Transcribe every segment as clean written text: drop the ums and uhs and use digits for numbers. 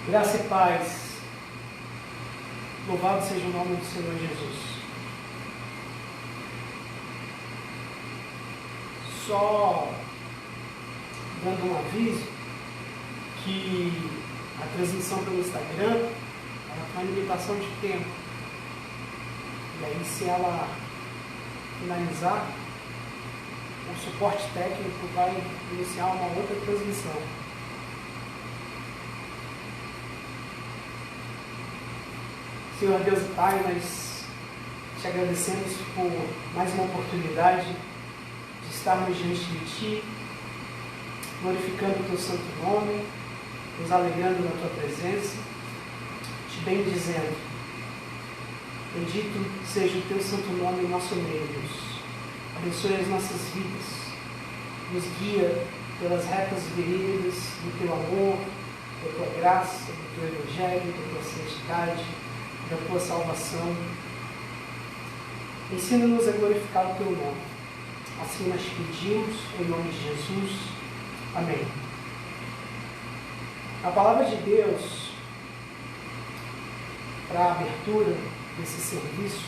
Graça e paz. Louvado seja o nome do Senhor Jesus. Só dando um aviso que a transmissão pelo Instagram ela tem uma limitação de tempo. E aí, se ela finalizar, o suporte técnico vai iniciar uma outra transmissão. Senhor Deus e Pai, nós te agradecemos por mais uma oportunidade de estarmos diante de Ti, glorificando o Teu santo nome, nos alegrando na Tua presença, te bendizendo. Bendito seja o Teu santo nome em nosso meio, Deus. Abençoe as nossas vidas, nos guia pelas retas veredas do Teu amor, da Tua graça, do Teu evangelho, da Tua santidade, da Tua salvação. Ensina-nos a glorificar o Teu nome. Assim nós pedimos, em nome de Jesus. Amém. A palavra de Deus, para a abertura desse serviço,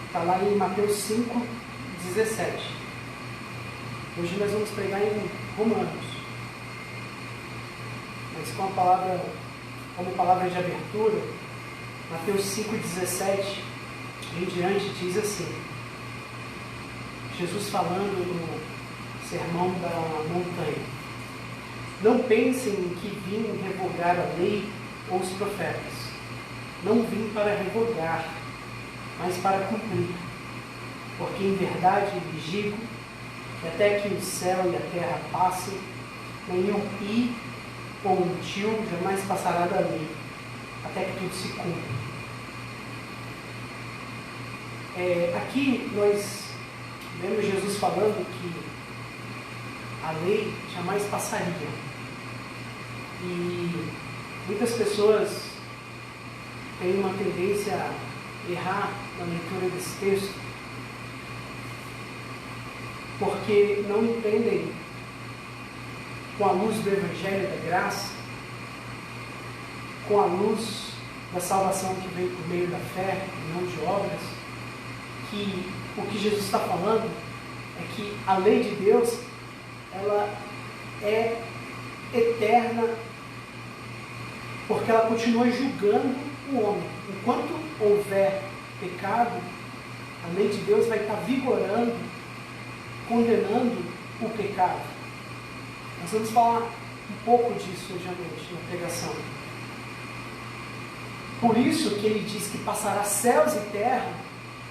está lá em Mateus 5:17. Hoje nós vamos pregar em Romanos. Mas como palavra de abertura, Mateus 5:17 em diante diz assim: Jesus falando no sermão da montanha: não pensem que vim revogar a lei ou os profetas. Não vim para revogar, mas para cumprir. Porque em verdade lhes digo que até que o céu e a terra passem, nenhum i ou um tio jamais passará da lei, até que tudo se cumpra. Aqui nós vemos Jesus falando que a lei jamais passaria. E muitas pessoas têm uma tendência a errar na leitura desse texto, porque não entendem, com a luz do Evangelho da Graça, com a luz da salvação que vem por meio da fé e não de obras, que o que Jesus está falando é que a lei de Deus, ela é eterna, porque ela continua julgando o homem. Enquanto houver pecado, a lei de Deus vai estar vigorando, condenando o pecado. Nós vamos falar um pouco disso hoje à noite na pregação. Por isso que ele diz que passará céus e terra,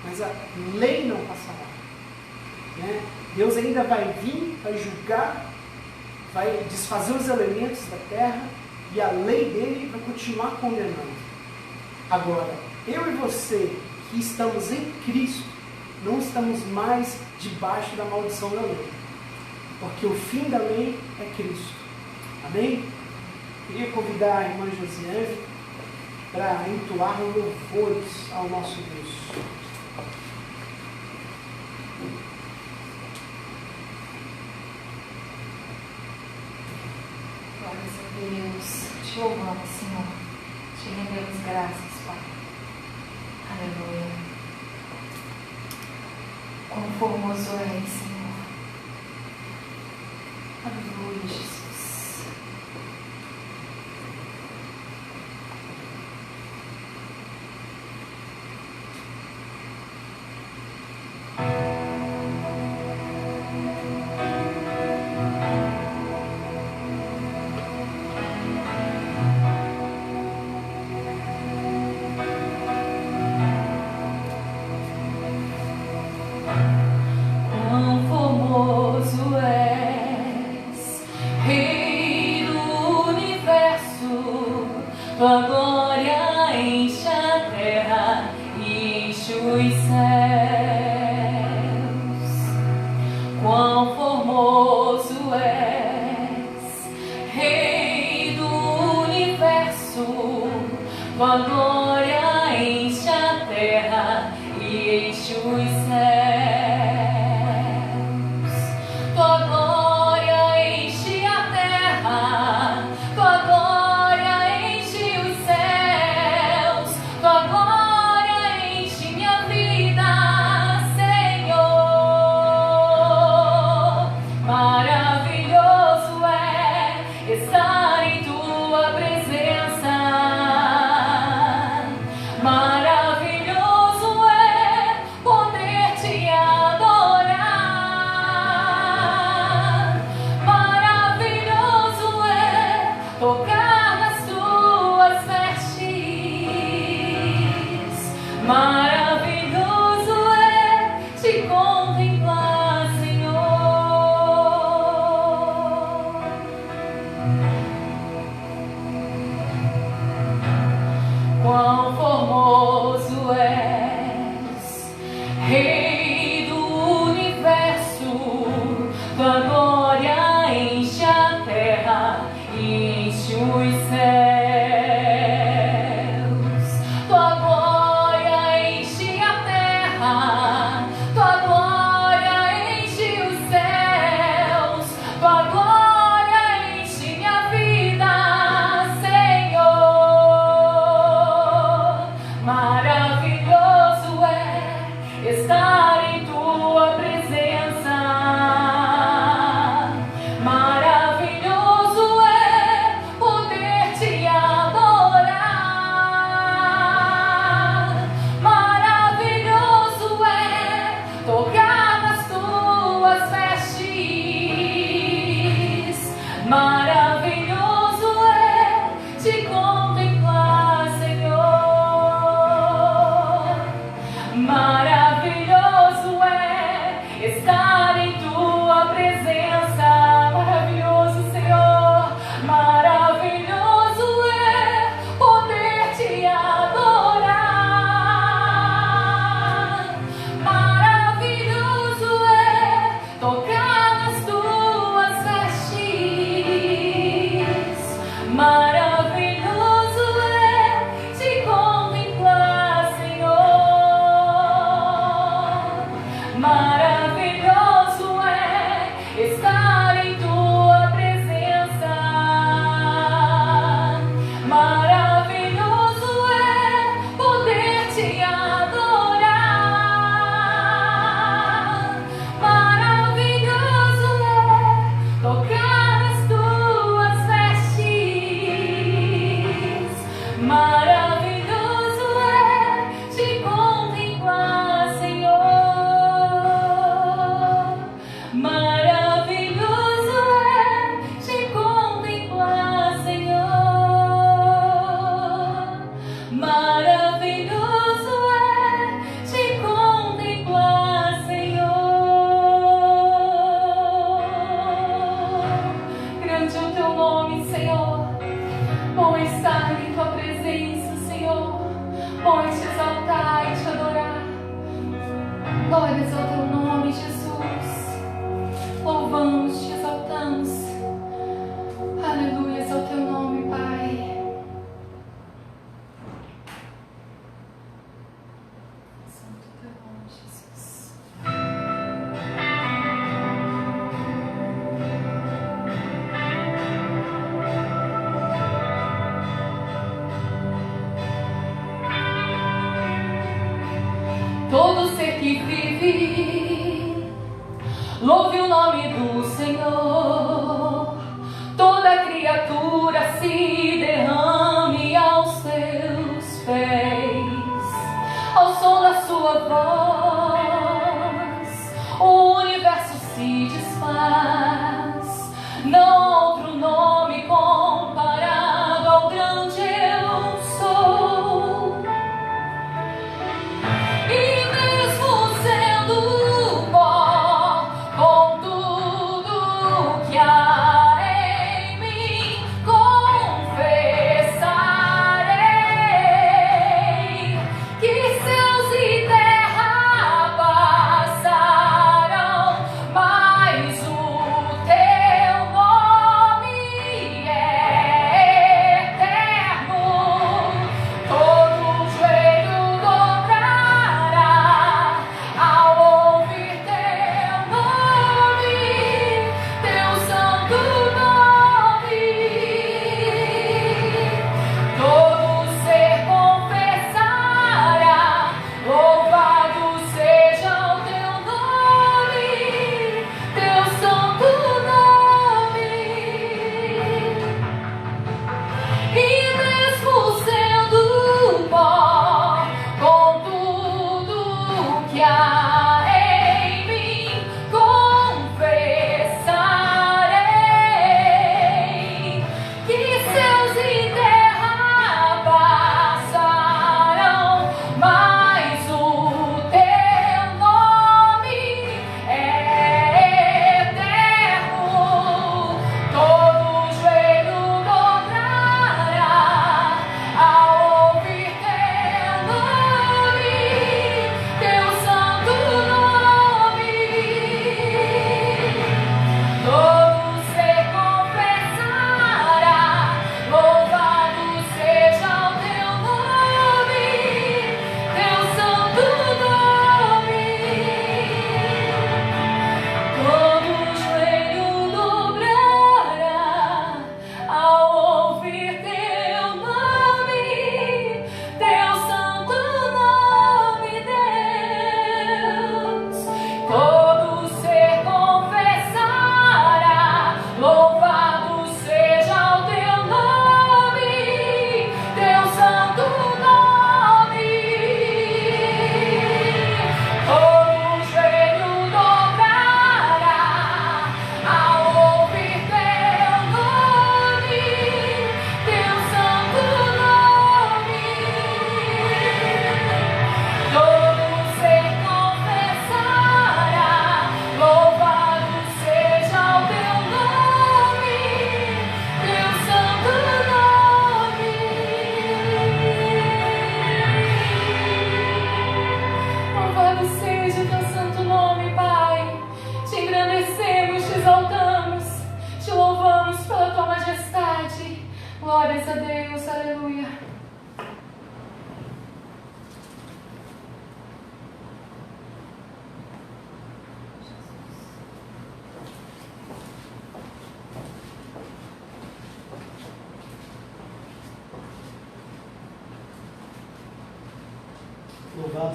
mas a lei não passará. Deus ainda vai vir, vai julgar, vai desfazer os elementos da terra, e a lei dele vai continuar condenando. Agora, eu e você que estamos em Cristo, não estamos mais debaixo da maldição da lei, porque o fim da lei é Cristo. Amém? Queria convidar a irmã Josiane para entoar louvores ao nosso Deus. Glórias a Deus, te louvamos, Senhor, te rendemos graças, Pai. Aleluia. Quão formoso és, Senhor. Aleluia, Jesus. Quão formoso és, Rei do universo, tua glória enche a terra e enche os céus. Quão formoso és, Rei do universo, tua glória enche a terra e enche os céus. Tua glória enche a terra, tua glória Maravilhoso é estar em tua presença. Maravilhoso é poder te adorar. Maravilhoso é tocar as tuas vestes. Maravilhoso é te contemplar, Senhor. Maravilhoso é te contemplar, Senhor. Maravilhoso é te contemplar, Senhor. Grande é o teu nome, Senhor. Bom é estar em tua presença, Senhor. Bom é te exaltar e te adorar. Glórias ao teu nome, Jesus. Louvamos, te exaltamos. Aleluias ao teu nome, Pai. Santo teu nome, Jesus. Todo ser que vive, louve o nome do Senhor. Toda criatura se derrame aos teus pés, ao som da sua voz. O universo se desfaz, não há outro nome comparado ao grande eu sou. E mesmo sendo pó, com tudo que há em mim, confessarei que céus e terra passarão, mas o teu nome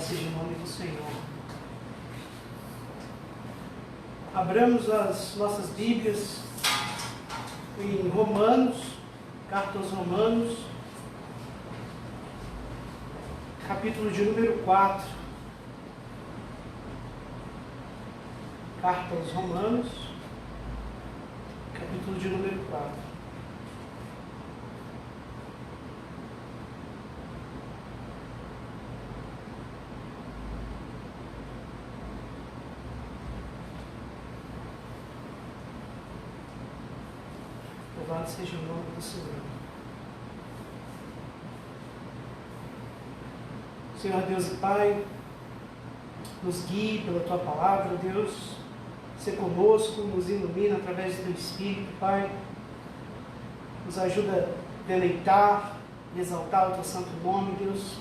seja o nome do Senhor. Abramos as nossas Bíblias em Romanos, carta aos Romanos, capítulo de número 4. Carta aos Romanos, capítulo de número 4. Louvado seja o nome do Senhor. Senhor Deus e Pai, nos guie pela Tua palavra, Deus, ser conosco, nos ilumina através do Teu Espírito, Pai, nos ajuda a deleitar e exaltar o Teu santo nome, Deus,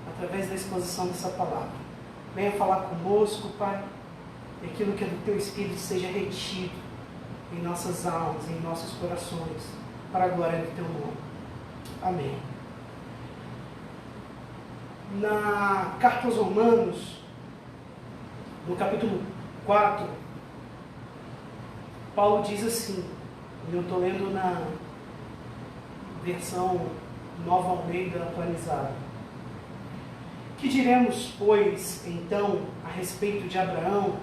através da exposição dessa palavra. Venha falar conosco, Pai, e aquilo que é do Teu Espírito seja retido em nossas almas, em nossos corações, para a glória do Teu nome. Amém. Na carta aos Romanos, no capítulo 4, Paulo diz assim, eu estou lendo na versão Nova Almeida atualizada: que diremos, pois, então, a respeito de Abraão,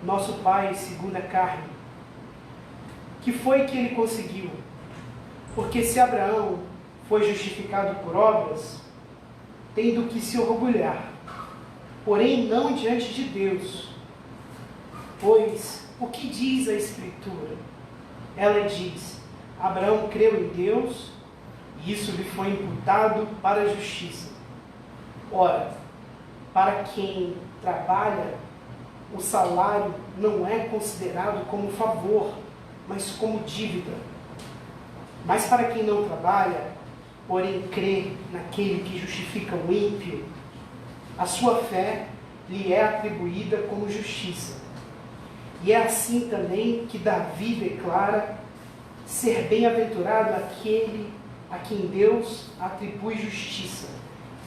nosso pai segundo a carne? Que foi que ele conseguiu? Porque se Abraão foi justificado por obras, tem do que se orgulhar, porém não diante de Deus. Pois, o que diz a Escritura? Ela diz: Abraão creu em Deus, e isso lhe foi imputado para a justiça. Ora, para quem trabalha, o salário não é considerado como favor, mas como dívida. Mas para quem não trabalha, porém crê naquele que justifica o ímpio, a sua fé lhe é atribuída como justiça. E é assim também que Davi declara ser bem-aventurado aquele a quem Deus atribui justiça,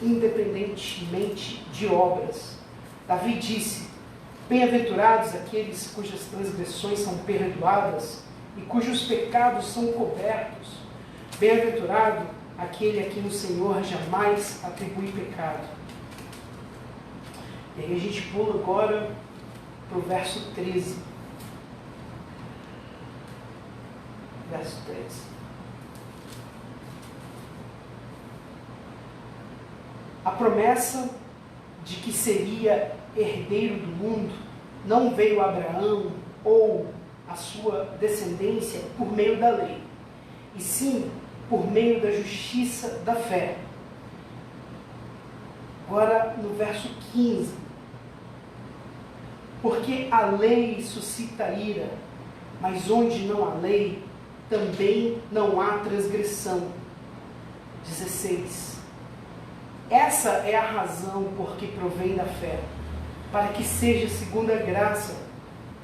independentemente de obras. Davi disse: bem-aventurados aqueles cujas transgressões são perdoadas e cujos pecados são cobertos. Bem-aventurado aquele a quem o Senhor jamais atribui pecado. E aí a gente pula agora para o verso 13. Verso 13. A promessa de que seria herdeiro do mundo não veio a Abraão ou a sua descendência por meio da lei, e sim por meio da justiça da fé. Agora no verso 15: porque a lei suscita ira, mas onde não há lei, também não há transgressão. 16. Essa é a razão por que provém da fé, para que seja segundo a graça,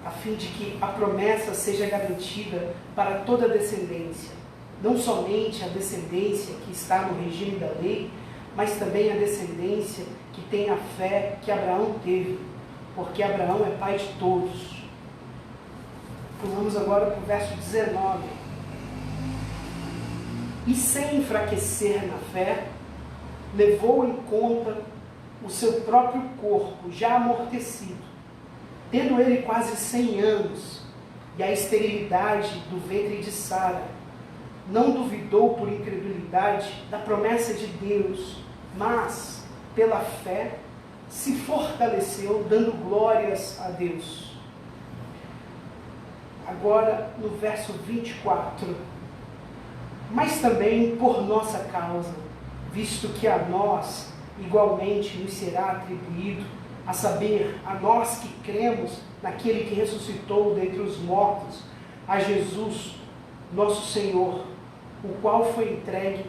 a fim de que a promessa seja garantida para toda a descendência, não somente a descendência que está no regime da lei, mas também a descendência que tem a fé que Abraão teve, porque Abraão é pai de todos. Pulamos agora para o verso 19. E sem enfraquecer na fé, levou em conta o seu próprio corpo já amortecido, tendo ele quase 100 anos, e a esterilidade do ventre de Sara. Não duvidou por incredulidade da promessa de Deus, mas, pela fé, se fortaleceu, dando glórias a Deus. Agora, no verso 24. Mas também por nossa causa, visto que a nós igualmente nos será atribuído, a saber, a nós que cremos naquele que ressuscitou dentre os mortos, a Jesus, nosso Senhor, o qual foi entregue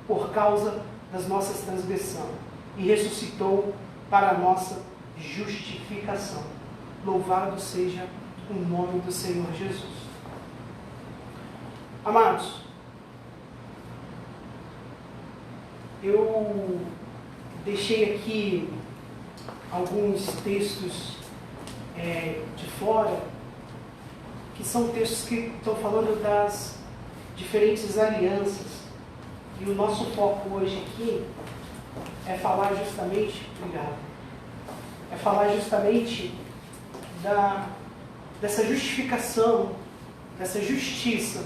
por causa das nossas transgressões e ressuscitou para a nossa justificação. Louvado seja o nome do Senhor Jesus. Amados, eu deixei aqui alguns textos de fora, que são textos que estão falando das diferentes alianças. E o nosso foco hoje aqui é falar justamente, dessa justificação, dessa justiça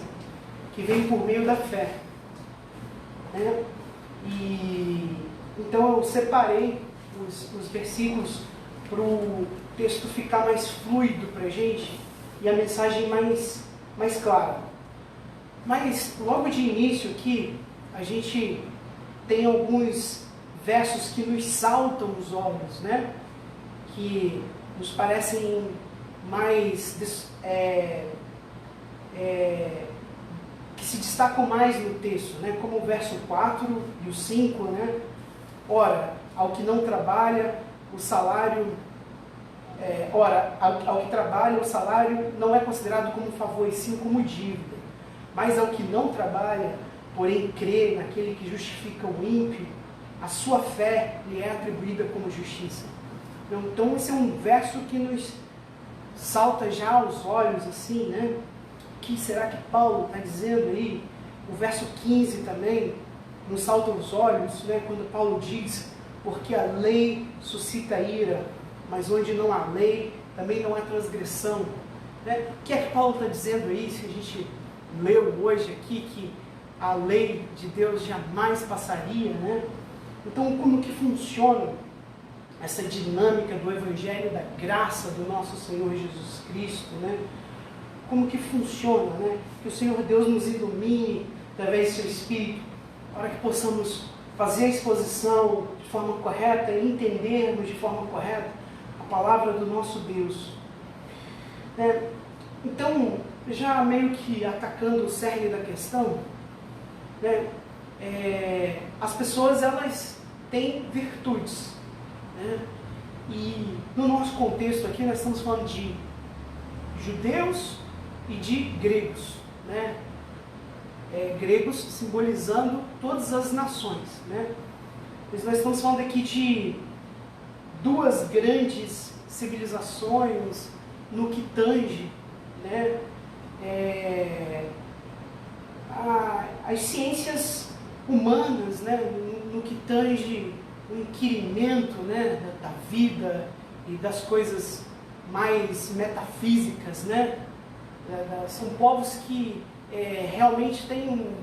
que vem por meio da fé. Né? E então eu separei os versículos para o texto ficar mais fluido para a gente e a mensagem mais clara. Mas logo de início aqui, a gente tem alguns versos que nos saltam os olhos, né? Que nos parecem mais que se destacam mais no texto, né? Como o verso 4 e o 5, né? Ora, ao que não trabalha, o salário ao que trabalha, o salário não é considerado como favor, e sim como dívida. Mas ao que não trabalha, porém crê naquele que justifica o ímpio, a sua fé lhe é atribuída como justiça. Então esse é um verso que nos salta já aos olhos, assim, né? O que será que Paulo está dizendo aí? O verso 15 também nos salta aos olhos, né? Quando Paulo diz, porque a lei suscita ira, mas onde não há lei, também não há transgressão. Né? O que é que Paulo está dizendo aí, se a gente leu hoje aqui, que a lei de Deus jamais passaria, né? Então, como que funciona essa dinâmica do Evangelho, da graça do nosso Senhor Jesus Cristo, né? Como que funciona, né? Que o Senhor Deus nos ilumine através do seu Espírito, para que possamos fazer a exposição de forma correta e entendermos de forma correta a palavra do nosso Deus. Então, já meio que atacando o cerne da questão, né? As pessoas, elas têm virtudes, né? E no nosso contexto aqui nós estamos falando de judeus e de gregos, né? Gregos simbolizando todas as nações, né? Mas nós estamos falando aqui de duas grandes civilizações no que tange, né? As ciências humanas, né? No que tange o inquirimento, né? Da vida e das coisas mais metafísicas, né? São povos que realmente têm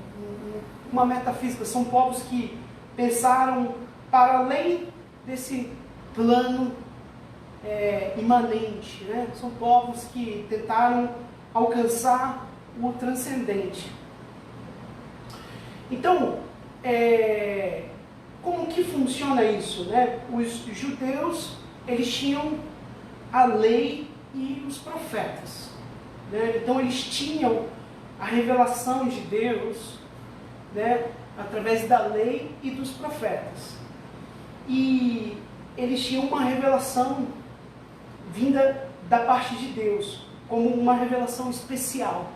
uma metafísica, são povos que pensaram para além desse plano imanente, né? São povos que tentaram alcançar o transcendente. Então, como que funciona isso, né? Os judeus, eles tinham a lei e os profetas, né? Então eles tinham a revelação de Deus, né? Através da lei e dos profetas. E eles tinham uma revelação vinda da parte de Deus, como uma revelação especial,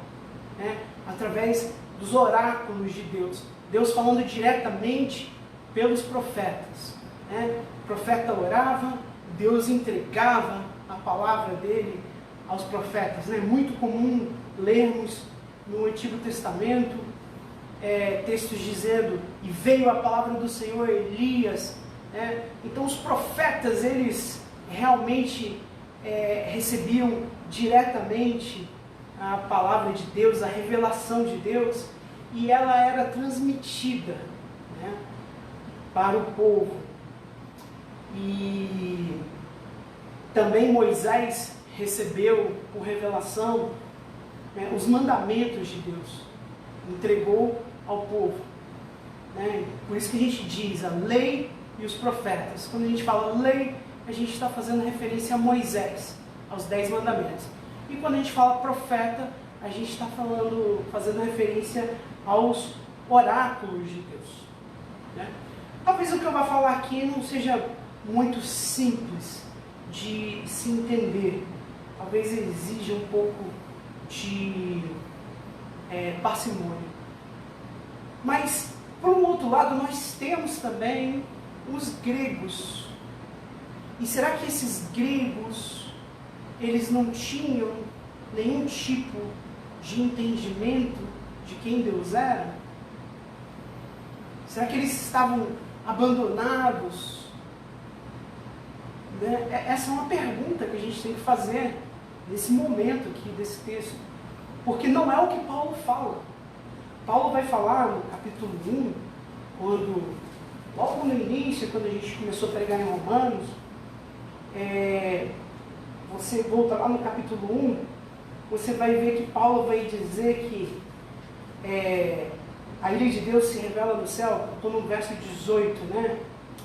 né? Através dos oráculos de Deus. Deus falando diretamente pelos profetas, né? O profeta orava, Deus entregava a palavra dele aos profetas, né? Muito comum lermos no Antigo Testamento textos dizendo, e veio a palavra do Senhor a Elias, né? Então os profetas, eles realmente recebiam diretamente a palavra de Deus, a revelação de Deus, e ela era transmitida, né, para o povo. E também Moisés recebeu por revelação, né, os mandamentos de Deus, entregou ao povo, né? Por isso que a gente diz a lei e os profetas. Quando a gente fala lei, a gente está fazendo referência a Moisés, aos 10 mandamentos. E quando a gente fala profeta, a gente está fazendo referência aos oráculos de Deus, né? Talvez o que eu vou falar aqui não seja muito simples de se entender. Talvez exija um pouco de parcimônia. Mas, por um outro lado, nós temos também os gregos. E será que esses gregos, eles não tinham nenhum tipo de entendimento de quem Deus era? Será que eles estavam abandonados? Né? Essa é uma pergunta que a gente tem que fazer nesse momento aqui desse texto. Porque não é o que Paulo fala. Paulo vai falar no capítulo 1, logo no início, quando a gente começou a pregar em Romanos, você volta lá no capítulo 1, você vai ver que Paulo vai dizer que a ira de Deus se revela no céu. Estou no verso 18, né?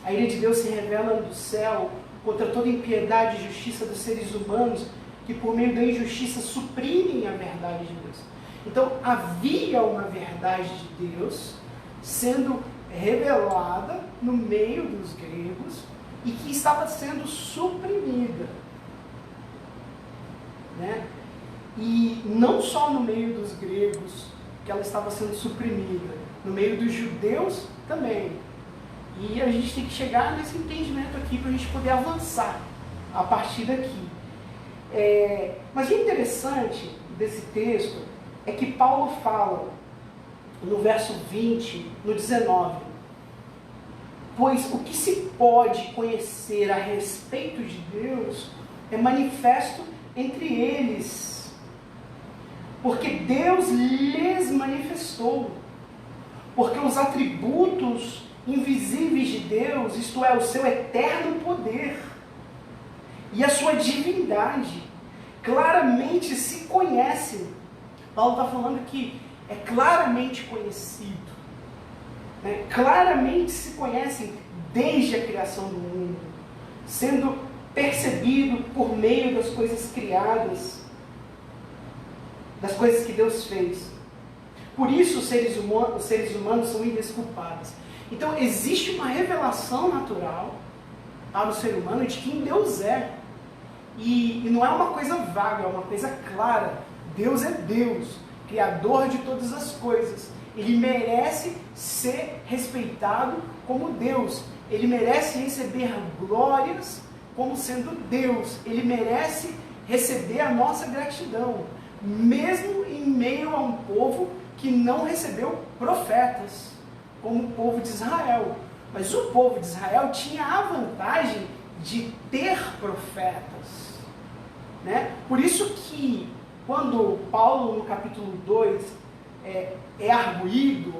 A ira de Deus se revela do céu contra toda impiedade e justiça dos seres humanos, que por meio da injustiça suprimem a verdade de Deus. Então havia uma verdade de Deus sendo revelada no meio dos gregos e que estava sendo suprimida, né? E não só no meio dos gregos que ela estava sendo suprimida, no meio dos judeus também. E a gente tem que chegar nesse entendimento aqui para a gente poder avançar a partir daqui. Mas o interessante desse texto é que Paulo fala no verso 20, no 19: pois o que se pode conhecer a respeito de Deus é manifesto entre eles, porque Deus lhes manifestou, porque os atributos invisíveis de Deus, isto é, o seu eterno poder e a sua divindade, claramente se conhecem. Paulo está falando que é claramente conhecido, né? Claramente se conhecem desde a criação do mundo, sendo percebido por meio das coisas criadas, das coisas que Deus fez. Por isso os seres humanos são indesculpáveis. Então existe uma revelação natural para o ser humano de quem Deus é. E não é uma coisa vaga, é uma coisa clara. Deus é Deus, Criador de todas as coisas. Ele merece ser respeitado como Deus. Ele merece receber glórias como sendo Deus. Ele merece receber a nossa gratidão, mesmo em meio a um povo que não recebeu profetas, como o povo de Israel. Mas o povo de Israel tinha a vantagem de ter profetas, né? Por isso que quando Paulo no capítulo 2 é arguído,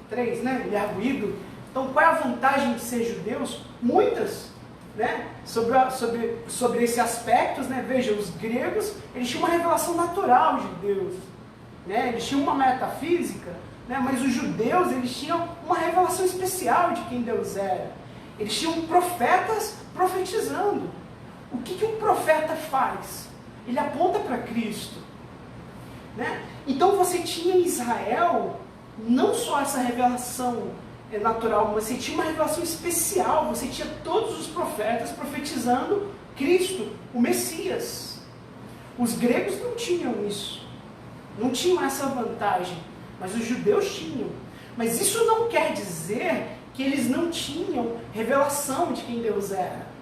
3, né? Ele é arguído. Então qual é a vantagem de ser judeus? Muitas, né? Sobre esse aspecto, né? Veja, os gregos, eles tinham uma revelação natural de Deus, né? Eles tinham uma metafísica, né? Mas os judeus, eles tinham uma revelação especial de quem Deus era. Eles tinham profetas profetizando. O que um profeta faz? Ele aponta para Cristo, né? Então você tinha em Israel não só essa revelação natural, mas você tinha uma revelação especial. Você tinha todos os profetas profetizando Cristo, o Messias. Os gregos não tinham isso, não tinham essa vantagem, mas os judeus tinham. Mas isso não quer dizer que eles não tinham revelação de quem Deus era.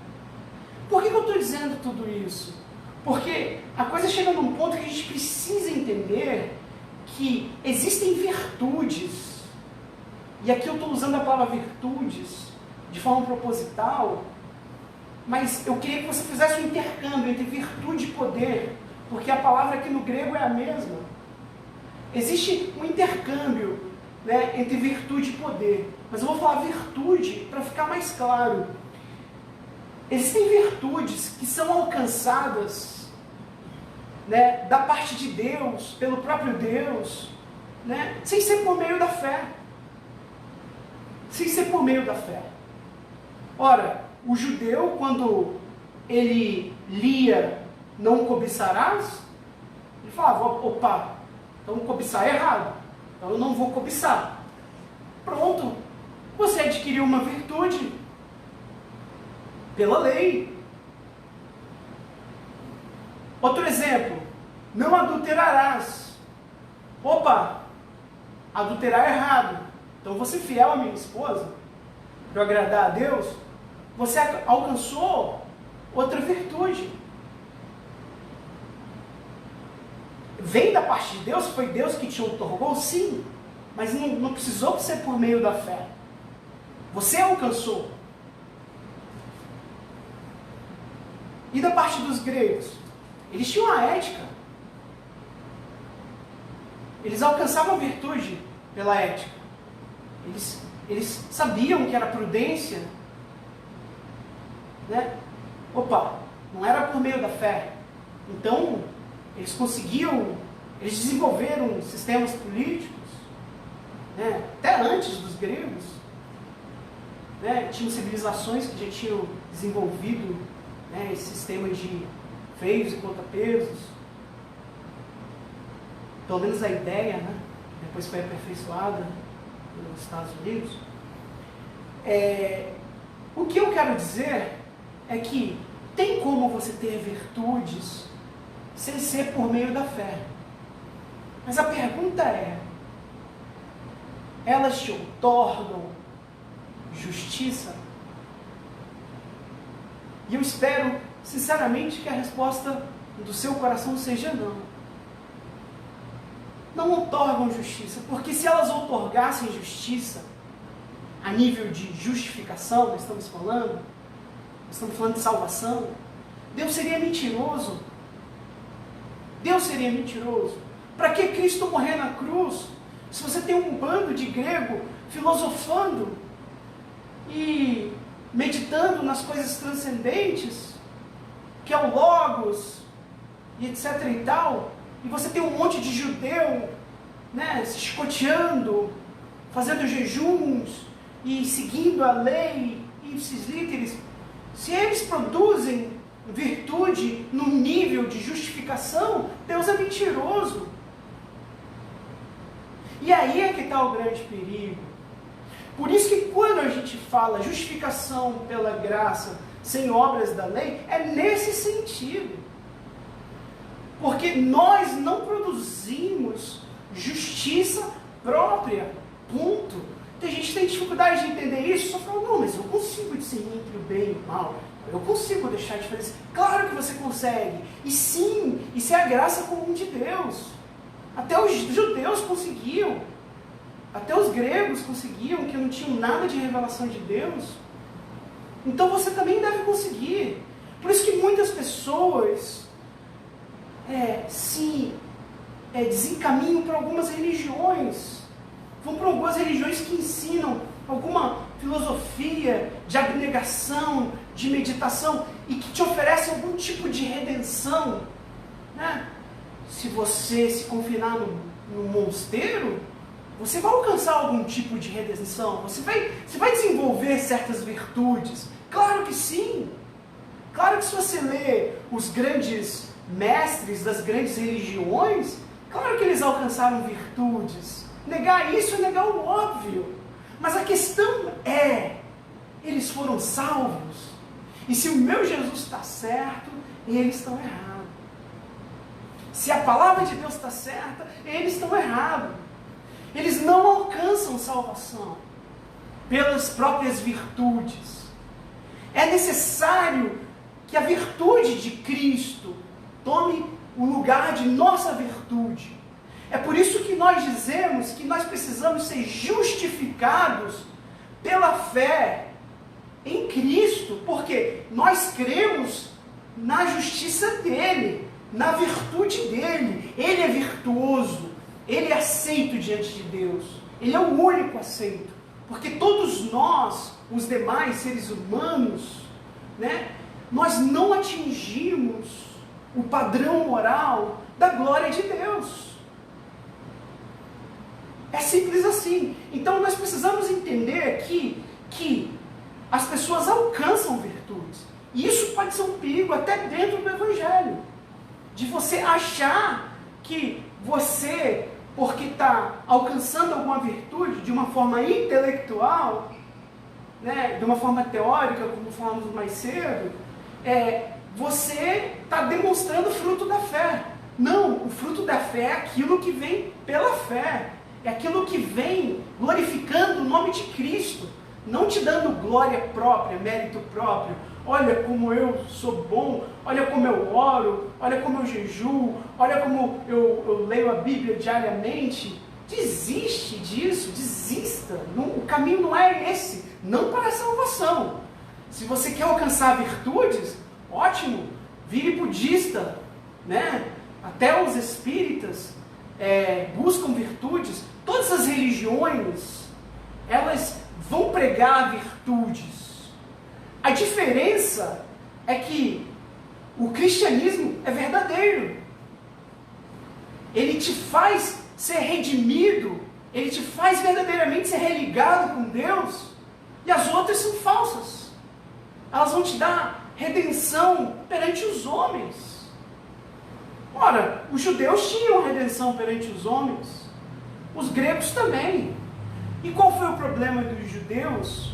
Por que eu estou dizendo tudo isso? Porque a coisa chega num ponto que a gente precisa entender que existem virtudes, e aqui eu estou usando a palavra virtudes de forma proposital, mas eu queria que você fizesse um intercâmbio entre virtude e poder, porque a palavra aqui no grego é a mesma. Existe um intercâmbio, né, entre virtude e poder, mas eu vou falar virtude para ficar mais claro. Existem virtudes que são alcançadas, né, da parte de Deus, pelo próprio Deus, né, sem ser por meio da fé. Sem ser por meio da fé. Ora, o judeu, quando ele lia "não cobiçarás", ele falava: opa, então cobiçar é errado, então eu não vou cobiçar. Pronto, você adquiriu uma virtude pela lei. Outro exemplo: não adulterarás. Opa, adulterar é errado, então vou ser fiel à minha esposa para agradar a Deus. Você alcançou outra virtude. Vem da parte de Deus, foi Deus que te outorgou, sim, mas não precisou ser por meio da fé. Você alcançou. E da parte dos gregos? Eles tinham a ética. Eles alcançavam a virtude pela ética. Eles sabiam que era prudência. Né? Opa, não era por meio da fé. Então, eles desenvolveram sistemas políticos, né? Até antes dos gregos. Né? Tinham civilizações que já tinham desenvolvido, né, esse sistema de freios e contrapesos. Pelo menos a ideia, né? Depois foi aperfeiçoada nos Estados Unidos. O que eu quero dizer é que tem como você ter virtudes sem ser por meio da fé. Mas a pergunta é, elas te outorgam justiça? E eu espero, sinceramente, que a resposta do seu coração seja não. Não outorgam justiça, porque se elas outorgassem justiça, a nível de justificação, nós estamos falando de salvação, Deus seria mentiroso. Deus seria mentiroso. Para que Cristo morrer na cruz, se você tem um bando de grego filosofando e meditando nas coisas transcendentes, que é o Logos, e etc e tal, e você tem um monte de judeu, né, se chicoteando, fazendo jejuns, e seguindo a lei, ipsis literis, se eles produzem virtude no nível de justificação, Deus é mentiroso. E aí é que está o grande perigo. Por isso que quando a gente fala justificação pela graça sem obras da lei, é nesse sentido. Porque nós não produzimos justiça própria, ponto. Tem gente que tem dificuldade de entender isso, só fala, não, mas eu consigo discernir entre o bem e o mal. Eu consigo deixar a diferença. Claro que você consegue. E sim, isso é a graça comum de Deus. Até os judeus conseguiam. Até os gregos conseguiam, que não tinham nada de revelação de Deus. Então você também deve conseguir. Por isso que muitas pessoas se desencaminham para algumas religiões. Vão para algumas religiões que ensinam alguma filosofia de abnegação, de meditação, e que te oferecem algum tipo de redenção. Né? Se você se confinar no mosteiro, você vai alcançar algum tipo de redenção, você vai desenvolver certas virtudes. Claro que sim. Claro que se você lê os grandes mestres das grandes religiões, claro que eles alcançaram virtudes. Negar isso é negar o óbvio. Mas a questão é, eles foram salvos. E se o meu Jesus está certo, eles estão errados. Se a palavra de Deus está certa, eles estão errados. Eles não alcançam salvação pelas próprias virtudes. É necessário que a virtude de Cristo tome o lugar de nossa virtude. É por isso que nós dizemos que nós precisamos ser justificados pela fé em Cristo, porque nós cremos na justiça dele, na virtude dele. Ele é virtuoso, ele é aceito diante de Deus, ele é o único aceito, porque todos nós, os demais seres humanos, né, nós não atingimos o padrão moral da glória de Deus. É simples assim. Então nós precisamos entender que as pessoas alcançam virtudes. E isso pode ser um perigo até dentro do Evangelho. De você achar que você, porque está alcançando alguma virtude de uma forma intelectual, né, de uma forma teórica, como falamos mais cedo, você está demonstrando o fruto da fé. Não, o fruto da fé é aquilo que vem pela fé. É aquilo que vem glorificando o nome de Cristo, não te dando glória própria, mérito próprio, olha como eu sou bom, olha como eu oro, olha como eu jejuo, olha como eu leio a Bíblia diariamente. Desiste disso, desista. O caminho não é esse, não para a salvação. Se você quer alcançar virtudes, ótimo, vire budista, né? Até os espíritas buscam virtudes. Todas as religiões, elas vão pregar virtudes. A diferença é que o cristianismo é verdadeiro. Ele te faz ser redimido, ele te faz verdadeiramente ser religado com Deus, e as outras são falsas. Elas vão te dar redenção perante os homens. Ora, os judeus tinham redenção perante os homens, os gregos também. E qual foi o problema dos judeus?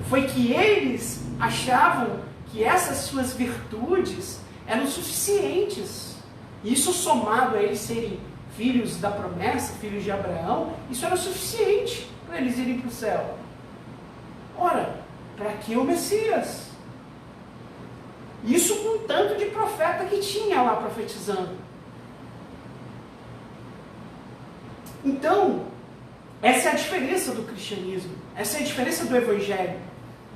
Foi que eles achavam que essas suas virtudes eram suficientes. Isso somado a eles serem filhos da promessa, filhos de Abraão, isso era suficiente para eles irem para o céu. Ora, para que o Messias? Isso com o tanto de profeta que tinha lá profetizando. Então, essa é a diferença do cristianismo, essa é a diferença do evangelho.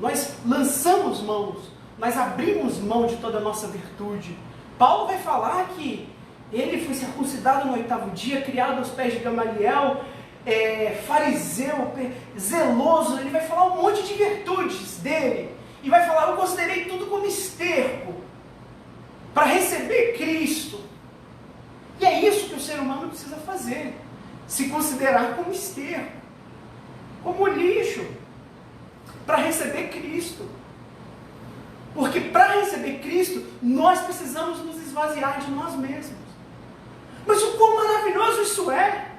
Nós lançamos mãos, nós abrimos mão de toda a nossa virtude. Paulo vai falar que ele foi circuncidado no 8º dia, criado aos pés de Gamaliel, fariseu, zeloso. Ele vai falar um monte de virtudes dele. E vai falar, eu considerei tudo como esterco para receber Cristo. E é isso que o ser humano precisa fazer. Se considerar como esterco, como lixo, para receber Cristo. Porque para receber Cristo, nós precisamos nos esvaziar de nós mesmos. Mas o quão maravilhoso isso é!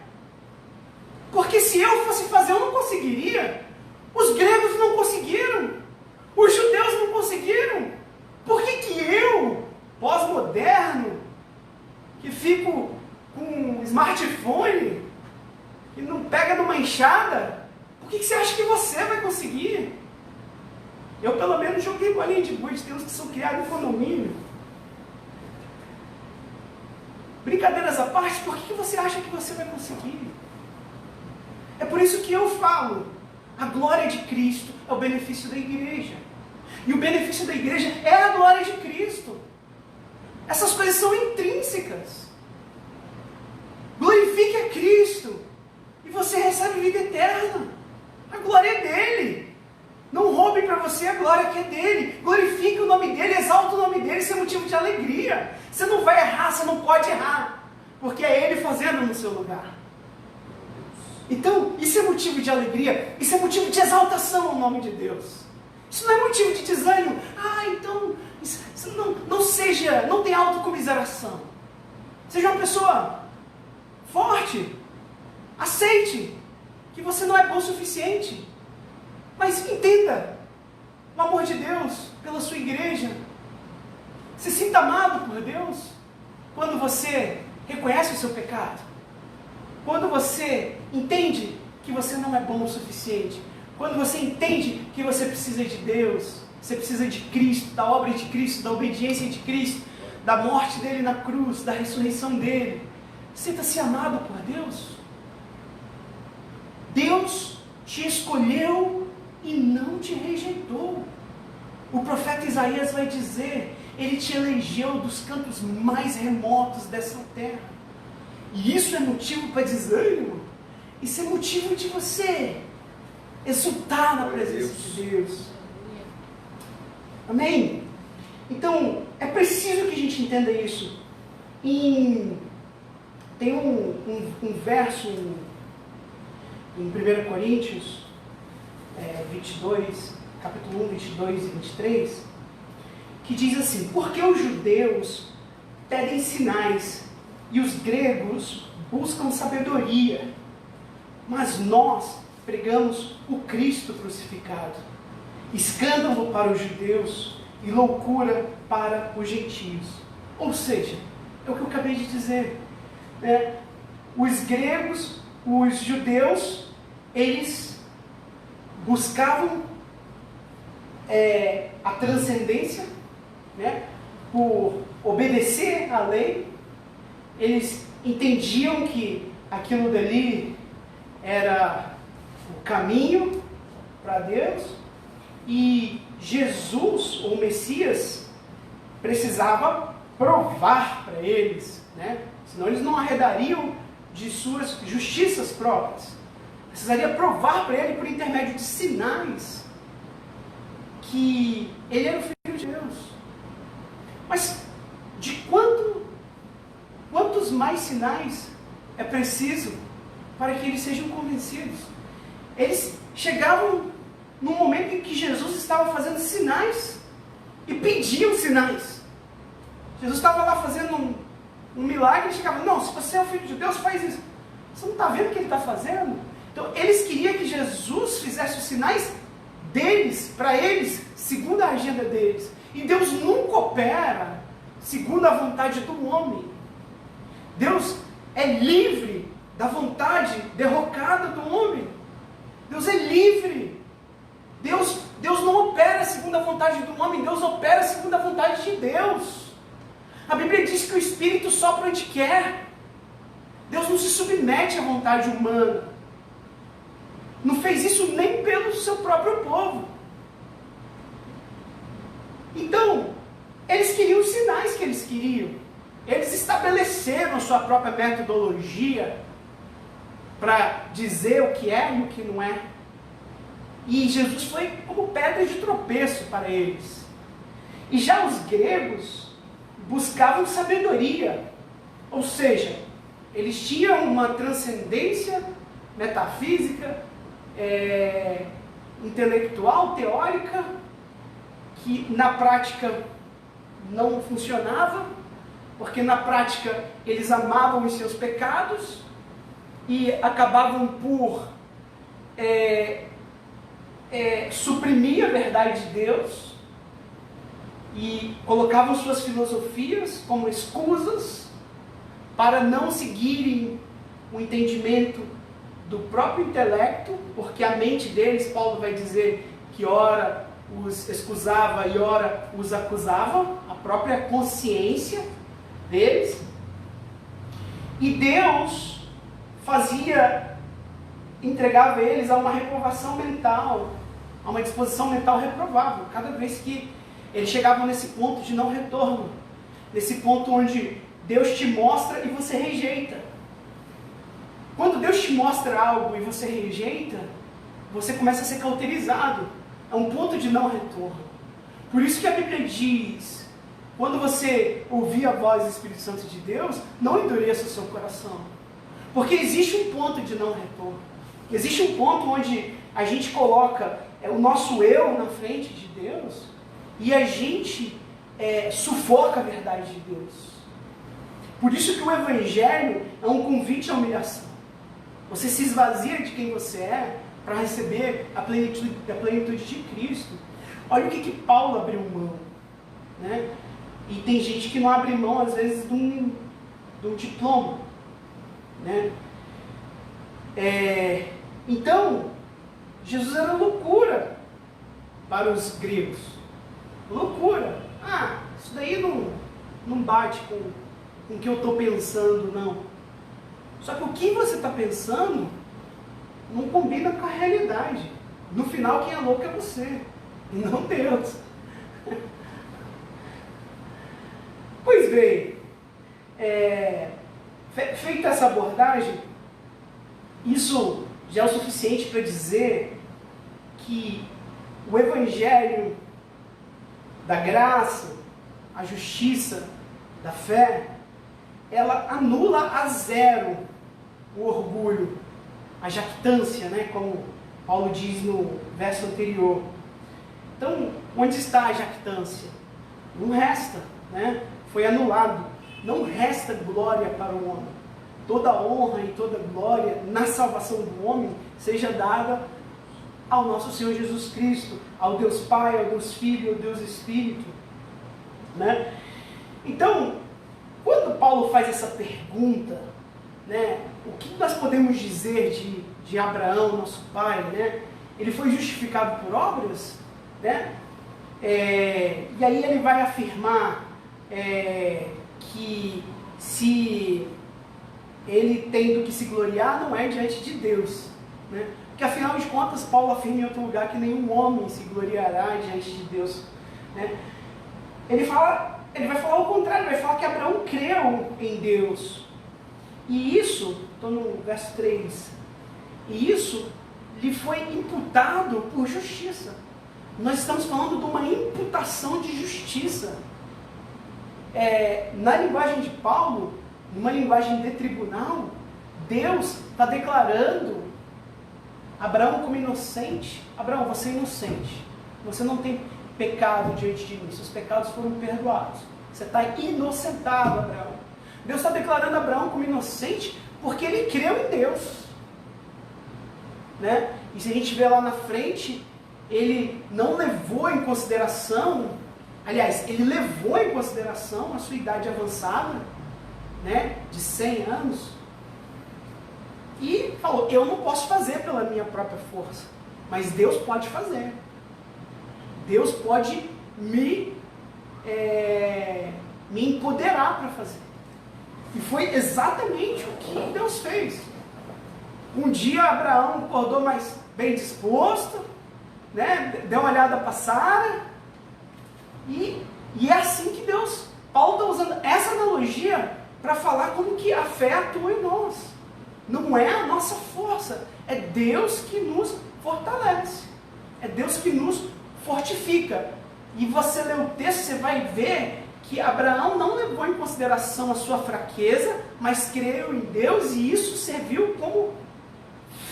Porque se eu fosse fazer, eu não conseguiria. Os gregos não conseguiram. Os judeus não conseguiram. Por que eu, pós-moderno, que fico com um smartphone e não pega numa enxada, por que você acha que você vai conseguir? Eu pelo menos joguei bolinha de gude, tem uns que são criados em condomínio. Brincadeiras à parte, por que você acha que você vai conseguir? É por isso que eu falo, a glória de Cristo é o benefício da igreja. E o benefício da igreja é a glória de Cristo. Essas coisas são intrínsecas. Glorifique a Cristo e você recebe vida eterna. A glória é dele. Não roube para você a glória que é dele. Glorifique o nome dele, exalte o nome dele, isso é motivo de alegria. Você não vai errar, você não pode errar, porque é ele fazendo no seu lugar. Então, isso é motivo de alegria, isso é motivo de exaltação ao nome de Deus. Isso não é motivo de desânimo. Então, isso não tenha autocomiseração. Seja uma pessoa forte. Aceite que você não é bom o suficiente. Mas entenda o amor de Deus pela sua igreja. Se sinta amado por Deus quando você reconhece o seu pecado. Quando você entende que você não é bom o suficiente. Quando você entende que você precisa de Deus, você precisa de Cristo, da obra de Cristo, da obediência de Cristo, da morte dele na cruz, da ressurreição dele. Sinta-se amado por Deus. Deus te escolheu e não te rejeitou. O profeta Isaías vai dizer, ele te elegeu dos cantos mais remotos dessa terra. E isso é motivo para desânimo. Isso é motivo de você exultar na presença de Deus. Amém? Então, é preciso que a gente entenda isso. Tem um verso em 1 Coríntios 22, capítulo 1, 22 e 23, que diz assim, porque os judeus pedem sinais e os gregos buscam sabedoria, mas nós pregamos o Cristo crucificado, escândalo para os judeus e loucura para os gentios. Ou seja, é o que eu acabei de dizer. Os gregos, os judeus, eles buscavam a transcendência, né? Por obedecer à lei. Eles entendiam que aquilo dali era o caminho para Deus, e Jesus, ou Messias, precisava provar para eles, né? Senão eles não arredariam de suas justiças próprias. Precisaria provar para ele, por intermédio de sinais, que ele era o Filho de Deus. Mas de quantos mais sinais é preciso para que eles sejam convencidos? Eles chegavam no momento em que Jesus estava fazendo sinais e pediam sinais. Jesus estava lá fazendo um milagre e chegava: não, se você é o Filho de Deus, faz isso. Você não está vendo o que ele está fazendo? Então eles queriam que Jesus fizesse os sinais deles, para eles, segundo a agenda deles. E Deus nunca opera segundo a vontade do homem. Deus é livre da vontade derrocada do homem. Deus é livre. Deus não opera segundo a vontade do homem, Deus opera segundo a vontade de Deus. A Bíblia diz que o Espírito sopra onde quer. Deus não se submete à vontade humana. Não fez isso nem pelo seu próprio povo. Então, eles queriam os sinais que eles queriam. Eles estabeleceram a sua própria metodologia para dizer o que é e o que não é. E Jesus foi como pedra de tropeço para eles. E já os gregos buscavam sabedoria. Ou seja, eles tinham uma transcendência metafísica, intelectual, teórica, que na prática não funcionava, porque na prática eles amavam os seus pecados e acabavam por suprimir a verdade de Deus e colocavam suas filosofias como escusas para não seguirem o entendimento do próprio intelecto, porque a mente deles, Paulo vai dizer que ora os excusava e ora os acusava, a própria consciência deles. E Deus entregava eles a uma reprovação mental, a uma disposição mental reprovável, cada vez que eles chegavam nesse ponto de não retorno, nesse ponto onde Deus te mostra e você rejeita. Quando Deus te mostra algo e você rejeita, você começa a ser cauterizado. É um ponto de não retorno. Por isso que a Bíblia diz: quando você ouvir a voz do Espírito Santo de Deus, não endureça o seu coração. Porque existe um ponto de não retorno. Existe um ponto onde a gente coloca o nosso eu na frente de Deus e a gente sufoca a verdade de Deus. Por isso que o Evangelho é um convite à humilhação. Você se esvazia de quem você é para receber a plenitude de Cristo. Olha o que Paulo abriu mão, né? E tem gente que não abre mão, às vezes, de um diploma, né? Então, Jesus era loucura para os gregos. Loucura. Isso daí não bate com o que eu estou pensando, não. Só que o que você está pensando não combina com a realidade. No final, quem é louco é você, e não Deus. Pois bem, feita essa abordagem, isso já é o suficiente para dizer que o Evangelho da graça, a justiça, da fé, ela anula a zero o orgulho, a jactância, né, como Paulo diz no verso anterior. Então, onde está a jactância? Não resta, né? Foi anulado. Não resta glória para o homem. Toda honra e toda glória na salvação do homem seja dada ao nosso Senhor Jesus Cristo, ao Deus Pai, ao Deus Filho, ao Deus Espírito, né? Então, quando Paulo faz essa pergunta, né, o que nós podemos dizer de Abraão, nosso pai, né? Ele foi justificado por obras, né? E aí ele vai afirmar que se ele tem do que se gloriar, não é diante de Deus, né? Porque afinal de contas, Paulo afirma em outro lugar que nenhum homem se gloriará diante de Deus, né? Ele vai falar o contrário, vai falar que Abraão creu em Deus. E isso, estou no verso 3, e isso lhe foi imputado por justiça. Nós estamos falando de uma imputação de justiça. Na linguagem de Paulo, numa linguagem de tribunal, Deus está declarando Abraão como inocente. Abraão, você é inocente. Você não tem pecado diante de mim. Seus pecados foram perdoados. Você está inocentado, Abraão. Deus está declarando Abraão como inocente porque ele creu em Deus, né? E se a gente vê lá na frente, ele não levou em consideração, aliás, ele levou em consideração a sua idade avançada, né, de 100 anos, e falou, eu não posso fazer pela minha própria força, mas Deus pode fazer. Deus pode me empoderar para fazer. E foi exatamente o que Deus fez. Um dia Abraão acordou mais bem disposto, né? Deu uma olhada para Sara, e é assim que Deus, Paulo está usando essa analogia para falar como que a fé atua em nós. Não é a nossa força, é Deus que nos fortalece, é Deus que nos fortifica. E você lê o texto, você vai ver que Abraão não levou em consideração a sua fraqueza, mas creu em Deus, e isso serviu como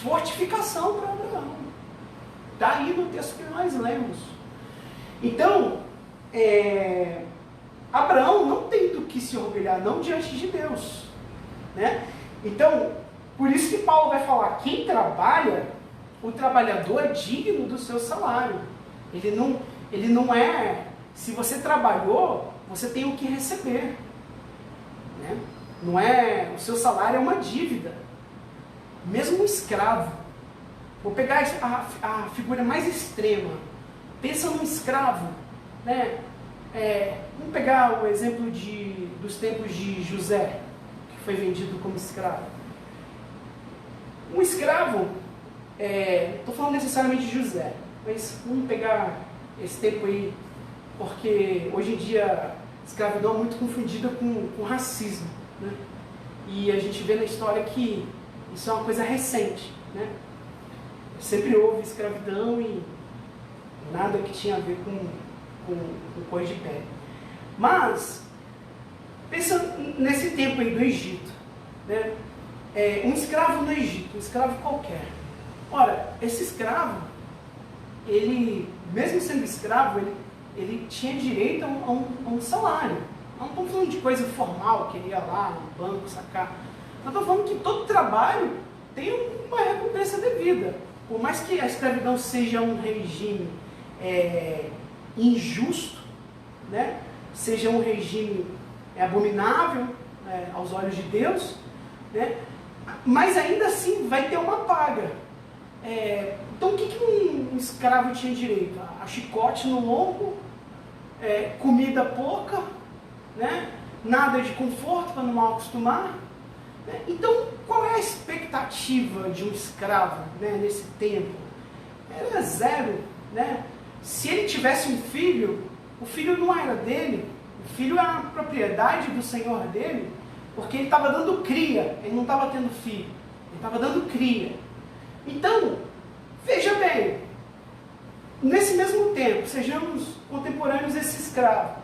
fortificação para Abraão. Está aí no texto que nós lemos. Então, Abraão não tem do que se orgulhar, não diante de Deus, né? Então, por isso que Paulo vai falar, quem trabalha, o trabalhador é digno do seu salário. Ele não é, se você trabalhou, você tem o que receber, né? Não é, o seu salário é uma dívida. Mesmo um escravo, vou pegar a figura mais extrema, pensa num escravo, né? Vamos pegar o exemplo dos tempos de José, que foi vendido como escravo. Um escravo, estou falando necessariamente de José, mas vamos pegar esse tempo aí, porque hoje em dia a escravidão é muito confundida com racismo, né? E a gente vê na história que isso é uma coisa recente, né? Sempre houve escravidão e nada que tinha a ver com cor de pele. Mas, pensa nesse tempo aí do Egito, né? Um escravo no Egito, um escravo qualquer. Ora, esse escravo, ele, mesmo sendo escravo, ele tinha direito a um salário. Não estou falando de coisa formal, que ele ia lá no banco sacar. Não estou falando que todo trabalho tem uma recompensa devida. Por mais que a escravidão seja um regime injusto, né? Seja um regime abominável aos olhos de Deus, né? Mas ainda assim vai ter uma paga. Então o que um escravo tinha direito? A chicote no lombo, comida pouca, né? Nada de conforto para não mal acostumar. Né? Então qual é a expectativa de um escravo, né, nesse tempo? Era zero, né? Se ele tivesse um filho, o filho não era dele, o filho era a propriedade do senhor dele, porque ele estava dando cria, ele não estava tendo filho, ele estava dando cria. Então, veja bem, nesse mesmo tempo, sejamos contemporâneos desse escravo,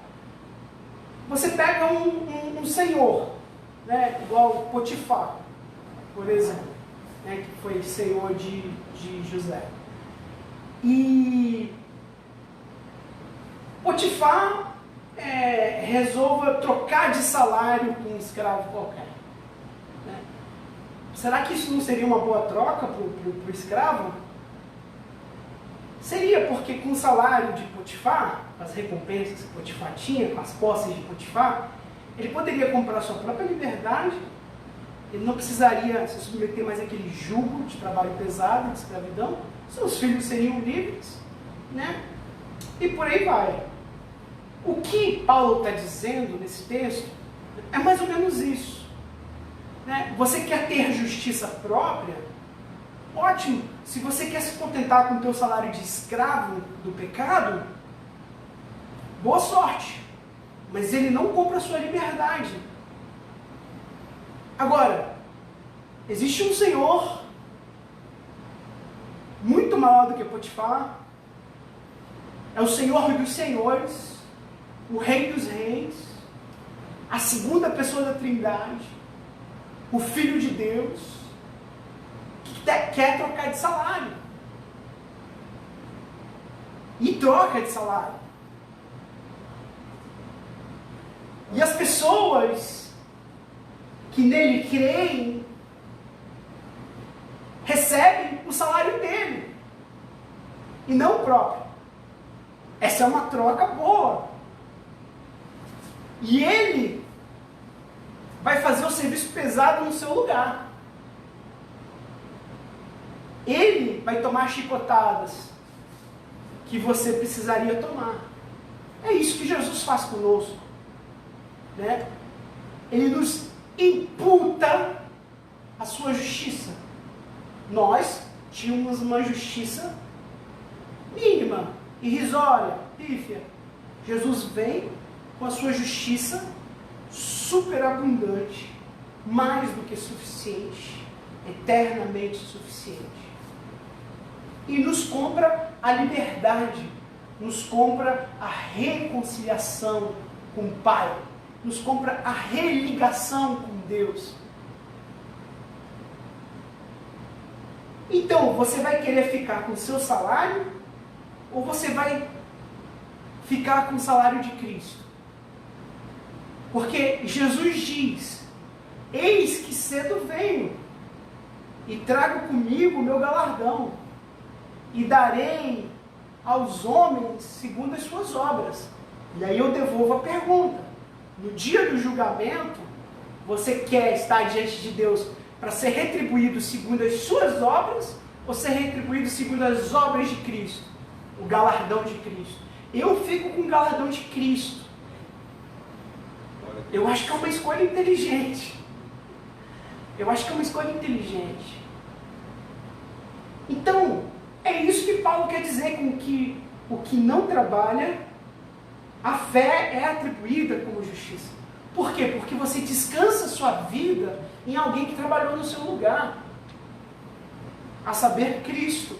você pega um senhor, né, igual Potifar, por exemplo, né, que foi senhor de José. E Potifar resolva trocar de salário com um escravo qualquer. Né? Será que isso não seria uma boa troca para o escravo? Seria, porque com o salário de Potifar, as recompensas que Potifar tinha, com as posses de Potifar, ele poderia comprar sua própria liberdade, ele não precisaria se submeter mais àquele jugo de trabalho pesado, de escravidão, seus filhos seriam livres, né? E por aí vai. O que Paulo está dizendo nesse texto é mais ou menos isso. Né? Você quer ter justiça própria? Ótimo. Se você quer se contentar com o teu salário de escravo do pecado, boa sorte. Mas ele não compra a sua liberdade. Agora, existe um Senhor muito maior do que Potifar. É o Senhor dos senhores, o Rei dos reis, a segunda pessoa da Trindade, o Filho de Deus, que quer trocar de salário. E troca de salário. E as pessoas que nele creem recebem o salário dele e não o próprio. Essa é uma troca boa. E ele vai fazer o serviço pesado no seu lugar. Ele vai tomar chicotadas que você precisaria tomar. É isso que Jesus faz conosco. Né? Ele nos imputa a sua justiça. Nós tínhamos uma justiça mínima, irrisória, pífia. Jesus vem com a sua justiça superabundante, mais do que suficiente, eternamente suficiente. E nos compra a liberdade, nos compra a reconciliação com o Pai, nos compra a religação com Deus. Então, você vai querer ficar com o seu salário ou você vai ficar com o salário de Cristo? Porque Jesus diz: eis que cedo venho e trago comigo o meu galardão e darei aos homens segundo as suas obras. E aí eu devolvo a pergunta: no dia do julgamento, você quer estar diante de Deus para ser retribuído segundo as suas obras ou ser retribuído segundo as obras de Cristo? O galardão de Cristo. Eu fico com o galardão de Cristo. Eu acho que é uma escolha inteligente. Então, é isso que Paulo quer dizer com que o que não trabalha, a fé é atribuída como justiça. Por quê? Porque você descansa sua vida em alguém que trabalhou no seu lugar, a saber, Cristo.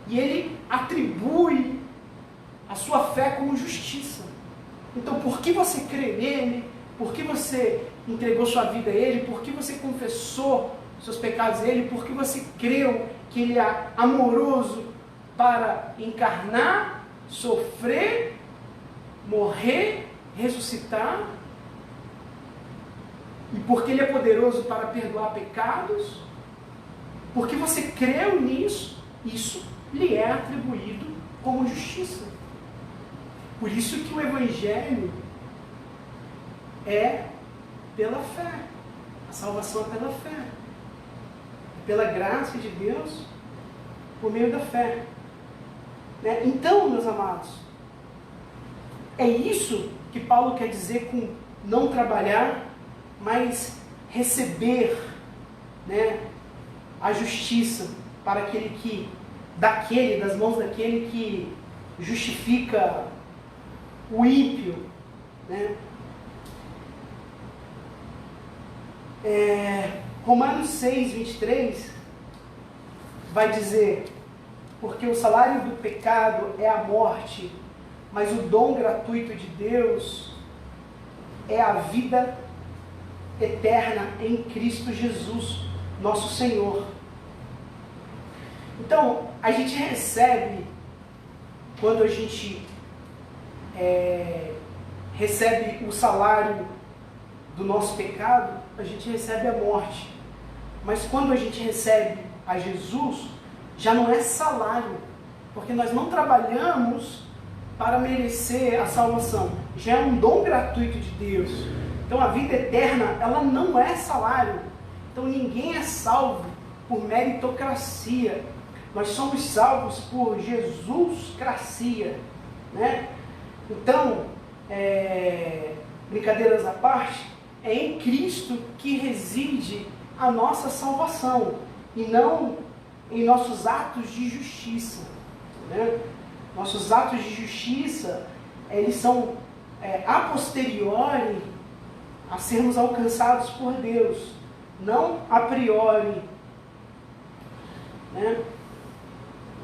E ele atribui a sua fé como justiça. Então, por que você crê nele? Por que você entregou sua vida a ele? Por que você confessou seus pecados a ele? Por que você creu que ele é amoroso para encarnar, sofrer, morrer, ressuscitar? E porque ele é poderoso para perdoar pecados? Porque você creu nisso, isso lhe é atribuído como justiça. Por isso que o Evangelho é pela fé. A salvação é pela fé. É pela graça de Deus, por meio da fé. Né? Então, meus amados, é isso que Paulo quer dizer com não trabalhar, mas receber, né, a justiça para aquele que, das mãos daquele que justifica o ímpio, né? Romanos 6, 23 vai dizer: porque o salário do pecado é a morte, mas o dom gratuito de Deus é a vida eterna em Cristo Jesus, nosso Senhor. Então, a gente recebe, quando a gente recebe o salário do nosso pecado, a gente recebe a morte. Mas quando a gente recebe a Jesus, já não é salário, porque nós não trabalhamos para merecer a salvação. Já é um dom gratuito de Deus. Então a vida eterna, ela não é salário. Então ninguém é salvo por meritocracia. Nós somos salvos por Jesus-cracia. Né? Então, brincadeiras à parte, é em Cristo que reside a nossa salvação, e não em nossos atos de justiça. Né? Nossos atos de justiça, eles são a posteriori a sermos alcançados por Deus, não a priori. Né?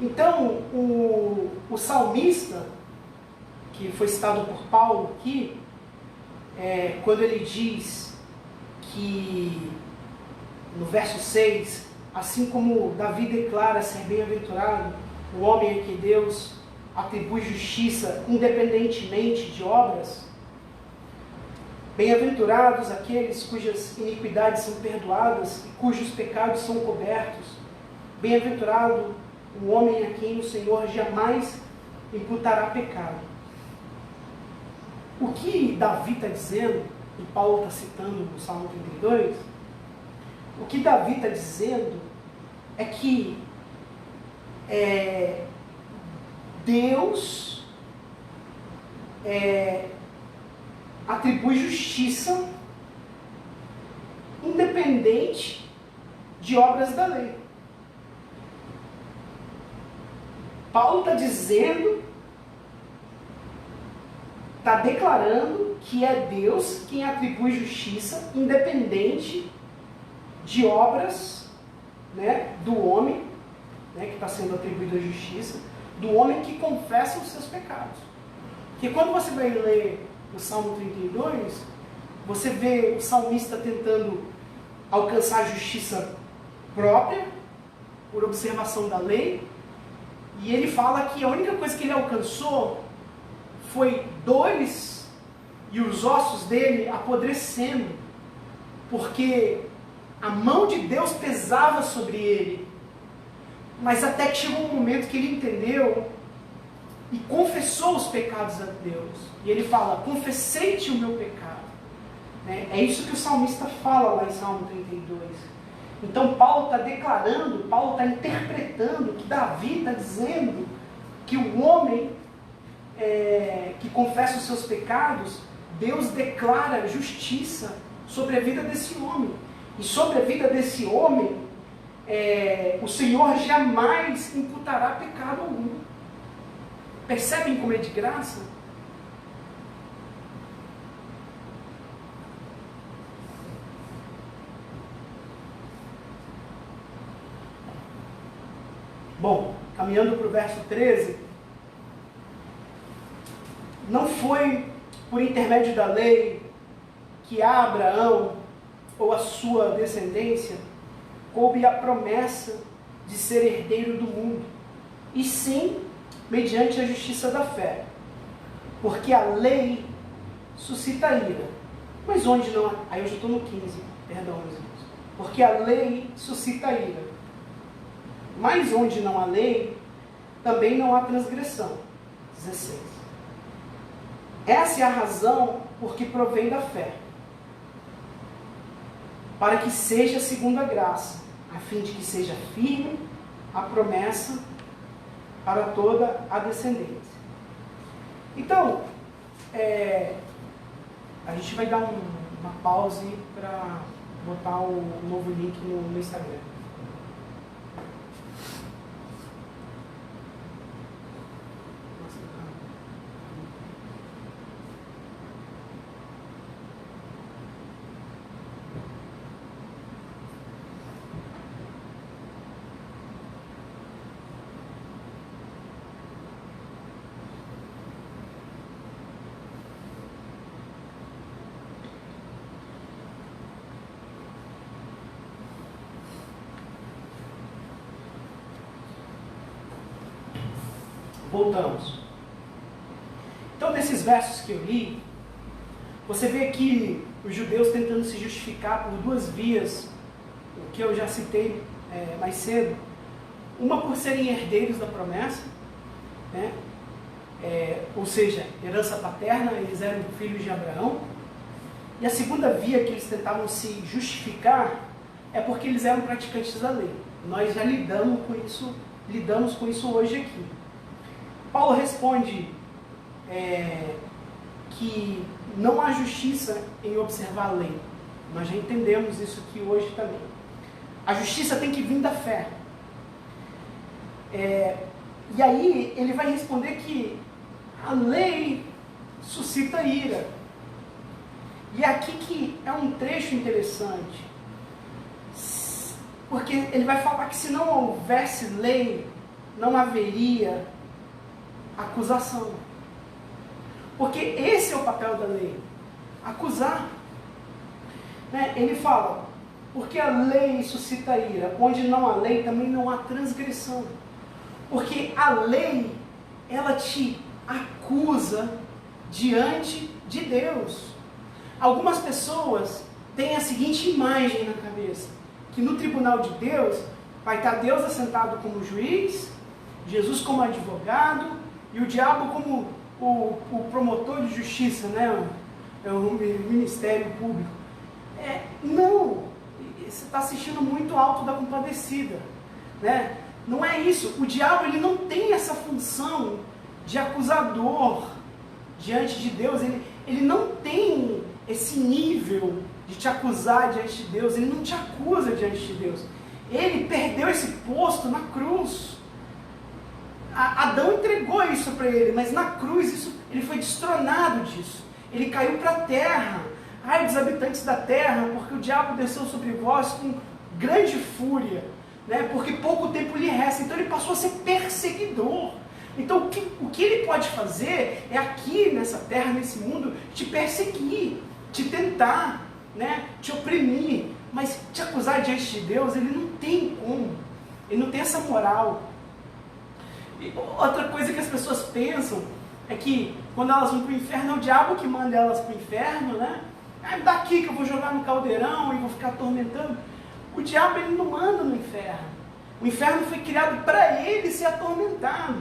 Então, o salmista, que foi citado por Paulo aqui, quando ele diz que, no verso 6, assim como Davi declara ser bem-aventurado, o homem a que Deus atribui justiça independentemente de obras, bem-aventurados aqueles cujas iniquidades são perdoadas e cujos pecados são cobertos, bem-aventurado o homem a quem o Senhor jamais imputará pecado. O que Davi está dizendo, e Paulo está citando no Salmo 32, o que Davi está dizendo é que Deus atribui justiça independente de obras da lei. Paulo está dizendo, está declarando que é Deus quem atribui justiça independente de obras, né, do homem, né, que está sendo atribuída a justiça, do homem que confessa os seus pecados. Porque quando você vai ler o Salmo 32, você vê o salmista tentando alcançar a justiça própria, por observação da lei, e ele fala que a única coisa que ele alcançou foi dores e os ossos dele apodrecendo, porque a mão de Deus pesava sobre ele. Mas até que chegou um momento que ele entendeu e confessou os pecados a Deus. E ele fala, confessei-te o meu pecado. É isso que o salmista fala lá em Salmo 32. Então Paulo está declarando, Paulo está interpretando que Davi está dizendo que o homem que confessa os seus pecados, Deus declara justiça sobre a vida desse homem. E sobre a vida desse homem, o Senhor jamais imputará pecado algum. Percebem como é de graça? Bom, caminhando para o verso 13, não foi por intermédio da lei que a Abraão ou a sua descendência coube a promessa de ser herdeiro do mundo, e sim mediante a justiça da fé, porque a lei suscita ira. Mas onde não há... Aí eu já estou no 15, perdão, meus irmãos. Porque a lei suscita ira. Mas onde não há lei, também não há transgressão. 16. Essa é a razão por que provém da fé, para que seja segundo a graça, a fim de que seja firme a promessa para toda a descendência. Então, a gente vai dar uma pause para botar o novo link no Instagram. Voltamos. Então, nesses versos que eu li, você vê aqui os judeus tentando se justificar por duas vias, o que eu já citei mais cedo. Uma por serem herdeiros da promessa, né? Ou seja, herança paterna, eles eram filhos de Abraão. E a segunda via que eles tentavam se justificar é porque eles eram praticantes da lei. Nós já lidamos com isso hoje aqui. Paulo responde que não há justiça em observar a lei. Nós já entendemos isso aqui hoje também. A justiça tem que vir da fé. E aí ele vai responder que a lei suscita ira. E aqui que é um trecho interessante, porque ele vai falar que se não houvesse lei, não haveria acusação. Porque esse é o papel da lei, acusar. Ele fala, porque a lei suscita ira, onde não há lei também não há transgressão. Porque a lei, ela te acusa diante de Deus. Algumas pessoas têm a seguinte imagem na cabeça, que no tribunal de Deus vai estar Deus assentado como juiz, Jesus como advogado e o diabo como o promotor de justiça, o ministério público. Não, você está assistindo muito Alto da Compadecida, Não é isso. O diabo, ele não tem essa função de acusador diante de Deus. Ele não tem esse nível de te acusar diante de Deus. Ele não te acusa diante de Deus. Ele perdeu esse posto na cruz. Adão entregou isso para ele, mas na cruz ele foi destronado disso. Ele caiu para a terra. Ai dos habitantes da terra, porque o diabo desceu sobre vós com grande fúria, porque pouco tempo lhe resta. Então ele passou a ser perseguidor. Então o que ele pode fazer é aqui nessa terra, nesse mundo, te perseguir, te tentar, te oprimir, mas te acusar diante de Deus, ele não tem como, ele não tem essa moral. E outra coisa que as pessoas pensam é que quando elas vão para o inferno, é o diabo que manda elas para o inferno, daqui que eu vou jogar no caldeirão e vou ficar atormentando. O diabo, ele não manda no inferno. O inferno foi criado para ele ser atormentado.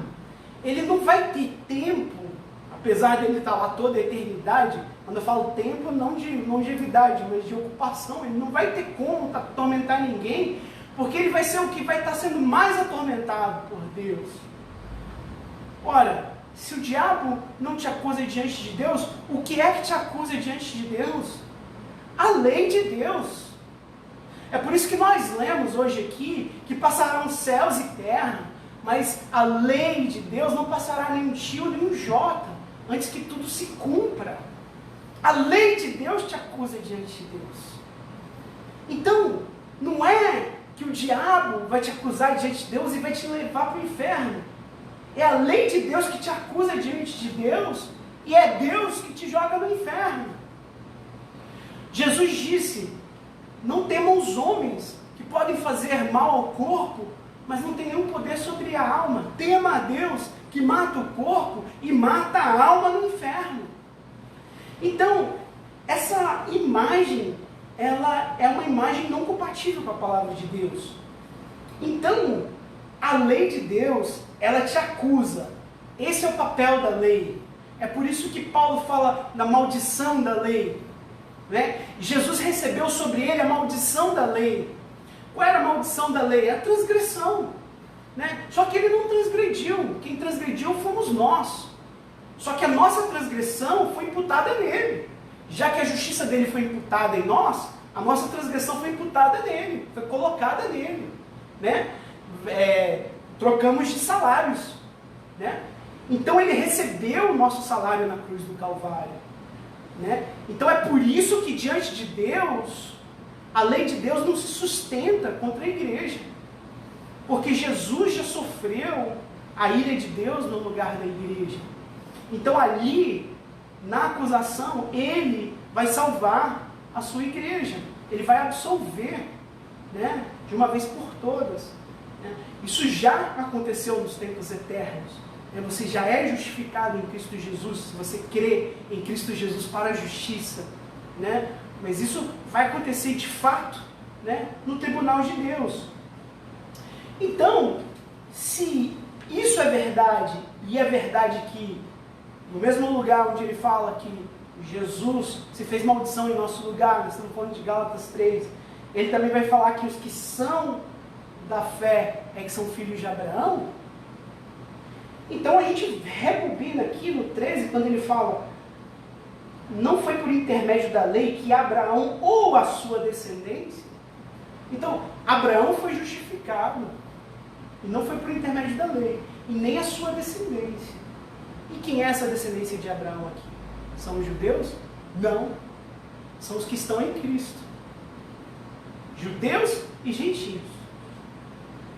Ele não vai ter tempo, apesar de ele estar lá toda a eternidade. Quando eu falo tempo, não de longevidade, mas de ocupação. Ele não vai ter como atormentar ninguém, porque ele vai ser o que vai estar sendo mais atormentado por Deus. Ora, se o diabo não te acusa diante de Deus, o que é que te acusa diante de Deus? A lei de Deus. É por isso que nós lemos hoje aqui que passarão céus e terra, mas a lei de Deus não passará nem um tio nem um jota, antes que tudo se cumpra. A lei de Deus te acusa diante de Deus. Então, não é que o diabo vai te acusar diante de Deus e vai te levar para o inferno. É a lei de Deus que te acusa diante de Deus, e é Deus que te joga no inferno. Jesus disse, não temam os homens, que podem fazer mal ao corpo, mas não tem nenhum poder sobre a alma. Tema a Deus, que mata o corpo e mata a alma no inferno. Então, essa imagem, ela é uma imagem não compatível com a palavra de Deus. Então, a lei de Deus, ela te acusa. Esse é o papel da lei. É por isso que Paulo fala da maldição da lei. Jesus recebeu sobre ele a maldição da lei. Qual era a maldição da lei? A transgressão. Só que ele não transgrediu. Quem transgrediu fomos nós. Só que a nossa transgressão foi imputada nele. Já que a justiça dele foi imputada em nós, a nossa transgressão foi imputada nele. Foi colocada nele. Trocamos de salários. Então ele recebeu o nosso salário na cruz do Calvário. Então é por isso que diante de Deus, a lei de Deus não se sustenta contra a igreja. Porque Jesus já sofreu a ira de Deus no lugar da igreja. Então ali, na acusação, ele vai salvar a sua igreja. Ele vai absolver, de uma vez por todas. Isso já aconteceu nos tempos eternos. Você já é justificado em Cristo Jesus, se você crê em Cristo Jesus para a justiça. Mas isso vai acontecer de fato, no tribunal de Deus. Então, se isso é verdade, e é verdade que no mesmo lugar onde ele fala que Jesus se fez maldição em nosso lugar, nós estamos falando de Gálatas 3, ele também vai falar que os que são da fé é que são filhos de Abraão. Então a gente rebobina aqui no 13, quando ele fala, não foi por intermédio da lei que Abraão ou a sua descendência. Então, Abraão foi justificado, e não foi por intermédio da lei, e nem a sua descendência. E quem é essa descendência de Abraão aqui? São os judeus? Não. São os que estão em Cristo. Judeus e gentios.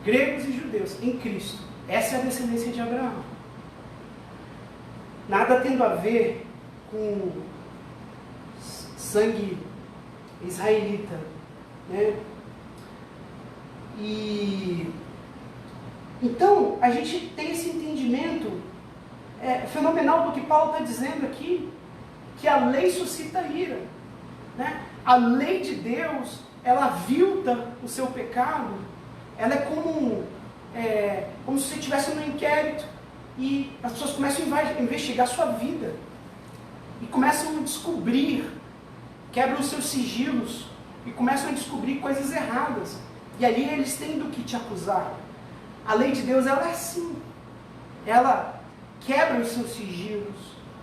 Gregos e judeus em Cristo. Essa é a descendência de Abraão. Nada tendo a ver com sangue israelita, né? E então a gente tem esse entendimento fenomenal do que Paulo está dizendo aqui, que a lei suscita ira, né? A lei de Deus, ela avilta o seu pecado. Ela é como se você estivesse num inquérito e as pessoas começam a investigar a sua vida e começam a descobrir, quebram os seus sigilos e começam a descobrir coisas erradas. E ali eles têm do que te acusar. A lei de Deus, ela é assim. Ela quebra os seus sigilos,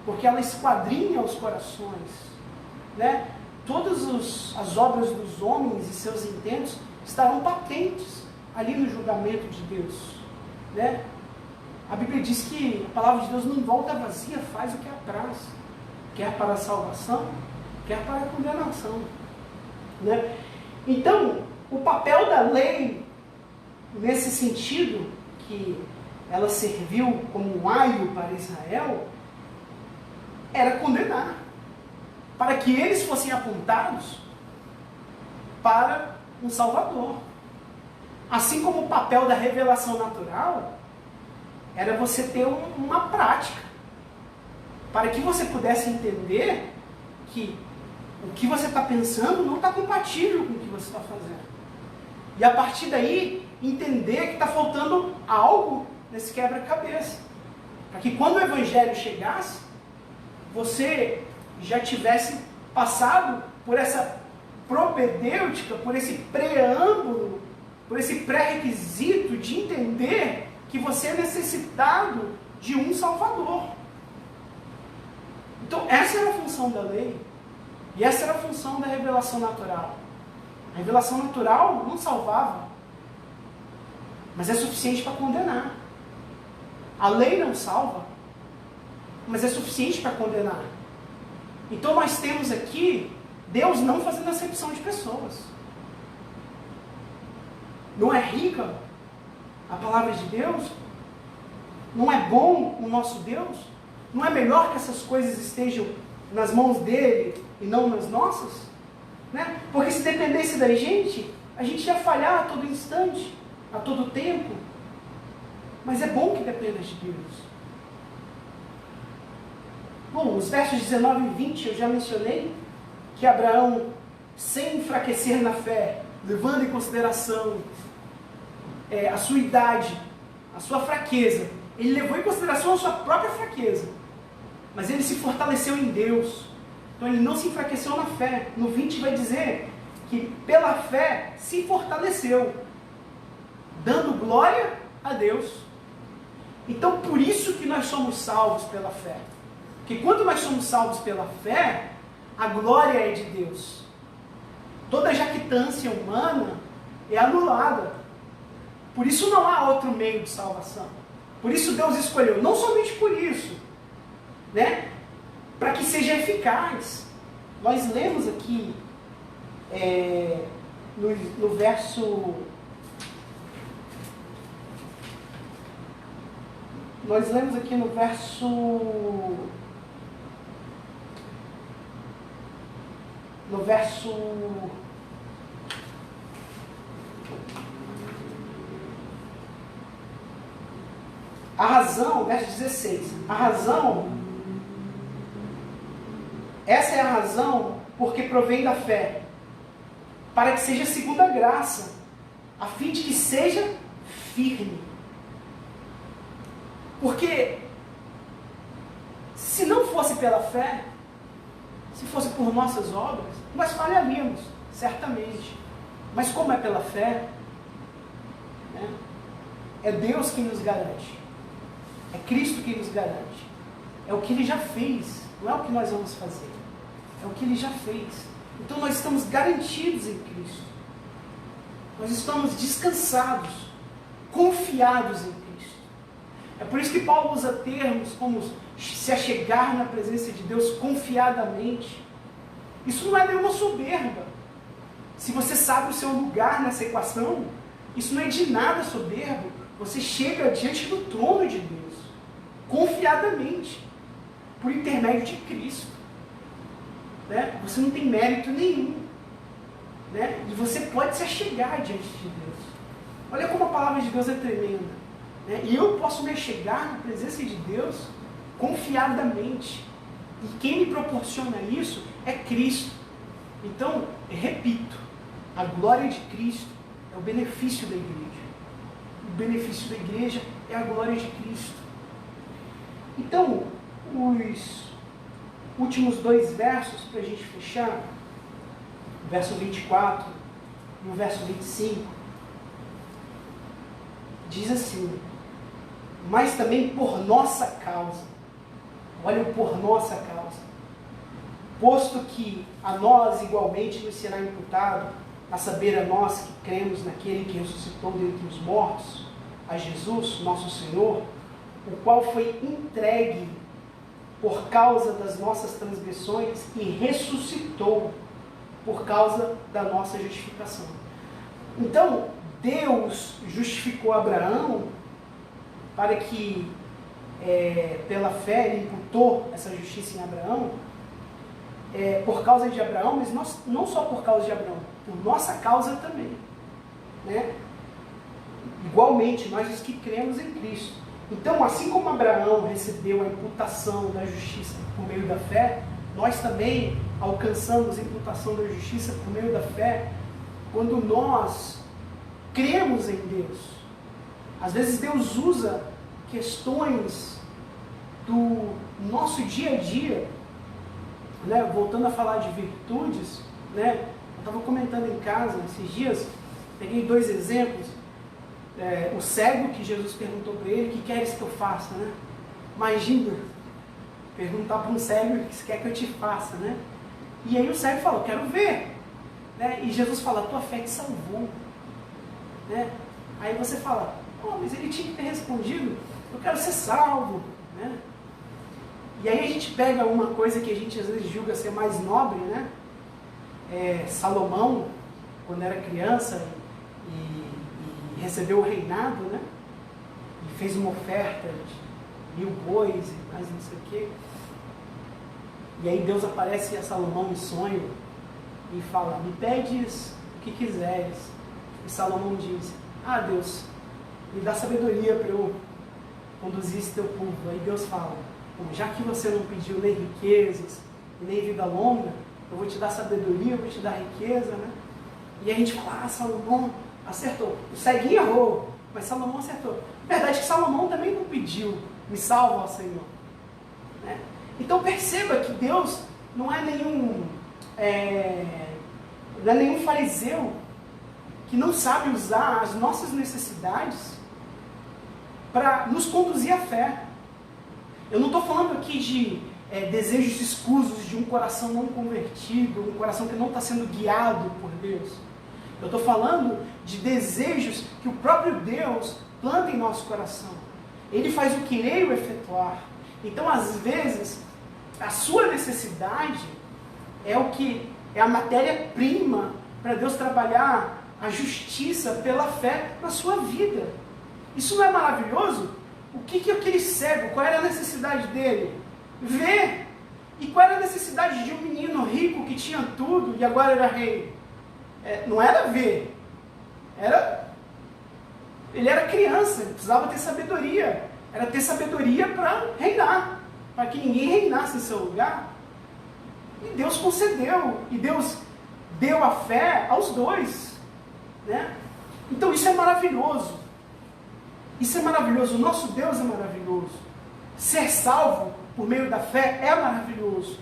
porque ela esquadrinha os corações, né? Todas as obras dos homens e seus intentos estarão patentes ali no julgamento de Deus, né? A Bíblia diz que a palavra de Deus não volta vazia, faz o que apraz, quer para a salvação, quer para a condenação, né? Então, o papel da lei, nesse sentido, que ela serviu como um aio para Israel, era condenar, para que eles fossem apontados para um Salvador. Assim como o papel da revelação natural era você ter uma prática, para que você pudesse entender que o que você está pensando não está compatível com o que você está fazendo. E a partir daí, entender que está faltando algo nesse quebra-cabeça. Para que quando o Evangelho chegasse, você já tivesse passado por essa propedêutica, por esse preâmbulo, por esse pré-requisito de entender que você é necessitado de um Salvador. Então, essa era a função da lei. E essa era a função da revelação natural. A revelação natural não salvava, mas é suficiente para condenar. A lei não salva, mas é suficiente para condenar. Então nós temos aqui Deus não fazendo acepção de pessoas. Não é rica a palavra de Deus? Não é bom o nosso Deus? Não é melhor que essas coisas estejam nas mãos dele e não nas nossas? Né? Porque se dependesse da gente, a gente ia falhar a todo instante, a todo tempo. Mas é bom que dependa de Deus. Bom, os versos 19 e 20 eu já mencionei que Abraão, sem enfraquecer na fé, levando em consideração a sua idade, a sua fraqueza, ele levou em consideração a sua própria fraqueza, mas ele se fortaleceu em Deus. Então ele não se enfraqueceu na fé. No 20 vai dizer que pela fé se fortaleceu, dando glória a Deus. Então por isso que nós somos salvos pela fé. Porque quando nós somos salvos pela fé, a glória é de Deus. Toda jactância humana é anulada. Por isso não há outro meio de salvação. Por isso Deus escolheu, não somente por isso, né? Para que seja eficaz. Nós lemos aqui no verso... Nós lemos aqui no verso... No verso... A razão, verso 16. A razão... Essa é a razão porque provém da fé, para que seja segundo a graça, a fim de que seja firme. Porque se não fosse pela fé, se fosse por nossas obras, nós falharíamos, certamente. Mas como é pela fé, né, é Deus quem nos garante. É Cristo quem nos garante. É o que Ele já fez, não é o que nós vamos fazer. É o que Ele já fez. Então nós estamos garantidos em Cristo. Nós estamos descansados, confiados em Cristo. É por isso que Paulo usa termos como se achegar na presença de Deus confiadamente. Isso não é nenhuma soberba. Se você sabe o seu lugar nessa equação, isso não é de nada soberbo. Você chega diante do trono de Deus, confiadamente, por intermédio de Cristo. Né? Você não tem mérito nenhum. Né? E você pode se achegar diante de Deus. Olha como a palavra de Deus é tremenda. Né? E eu posso me achegar na presença de Deus confiadamente. E quem me proporciona isso é Cristo. Então, repito, a glória de Cristo é o benefício da igreja. O benefício da igreja é a glória de Cristo. Então, os últimos 2 versos para a gente fechar, o verso 24 e o verso 25, diz assim: mas também por nossa causa, olha o por nossa causa, posto que a nós igualmente nos será imputado, a saber, a nós que cremos naquele que ressuscitou dentre os mortos, a Jesus, nosso Senhor, o qual foi entregue por causa das nossas transgressões e ressuscitou por causa da nossa justificação. Então, Deus justificou Abraão para que, pela fé, Ele imputou essa justiça em Abraão, por causa de Abraão, mas não só por causa de Abraão, por nossa causa também. Né? Igualmente, nós os que cremos em Cristo. Então, assim como Abraão recebeu a imputação da justiça por meio da fé, nós também alcançamos a imputação da justiça por meio da fé quando nós cremos em Deus. Às vezes Deus usa questões do nosso dia a dia, né? Voltando a falar de virtudes, né? Eu estava comentando em casa esses dias, peguei 2 exemplos. O cego, que Jesus perguntou para ele: o que queres que eu faça? Né? Imagina perguntar para um cego: o que quer que eu te faça? Né? E aí o cego fala: quero ver. Né? E Jesus fala: tua fé te salvou. Né? Aí você fala: oh, mas ele tinha que ter respondido: eu quero ser salvo. Né? E aí a gente pega uma coisa que a gente às vezes julga ser mais nobre, né? Salomão, quando era criança e recebeu o reinado, né? E fez uma oferta de 1000 bois e mais não sei o quê. E aí Deus aparece a Salomão em sonho e fala: me pedes o que quiseres. E Salomão diz: ah, Deus, me dá sabedoria para eu conduzir esse teu povo. Aí Deus fala: bom, já que você não pediu nem riquezas e nem vida longa, eu vou te dar sabedoria, eu vou te dar riqueza, né? E a gente fala: ah, Salomão acertou. O ceguinho errou, mas Salomão acertou. A verdade é que Salomão também não pediu: me salva, ó Senhor. Né? Então perceba que Deus não é nenhum fariseu que não sabe usar as nossas necessidades para nos conduzir à fé. Eu não estou falando aqui de desejos escusos de um coração não convertido, um coração que não está sendo guiado por Deus. Eu estou falando de desejos que o próprio Deus planta em nosso coração. Ele faz o querer e o efetuar. Então, às vezes, a sua necessidade é a matéria-prima para Deus trabalhar a justiça pela fé na sua vida. Isso não é maravilhoso? O que aquele cego, qual era a necessidade dele? Ver. E qual era a necessidade de um menino rico que tinha tudo e agora era rei? Não era ver. Ele era criança, ele precisava ter sabedoria. Era ter sabedoria para reinar, para que ninguém reinasse em seu lugar. E Deus concedeu, e Deus deu a fé aos dois. Né? Então isso é maravilhoso. Isso é maravilhoso. O nosso Deus é maravilhoso. Ser salvo por meio da fé é maravilhoso.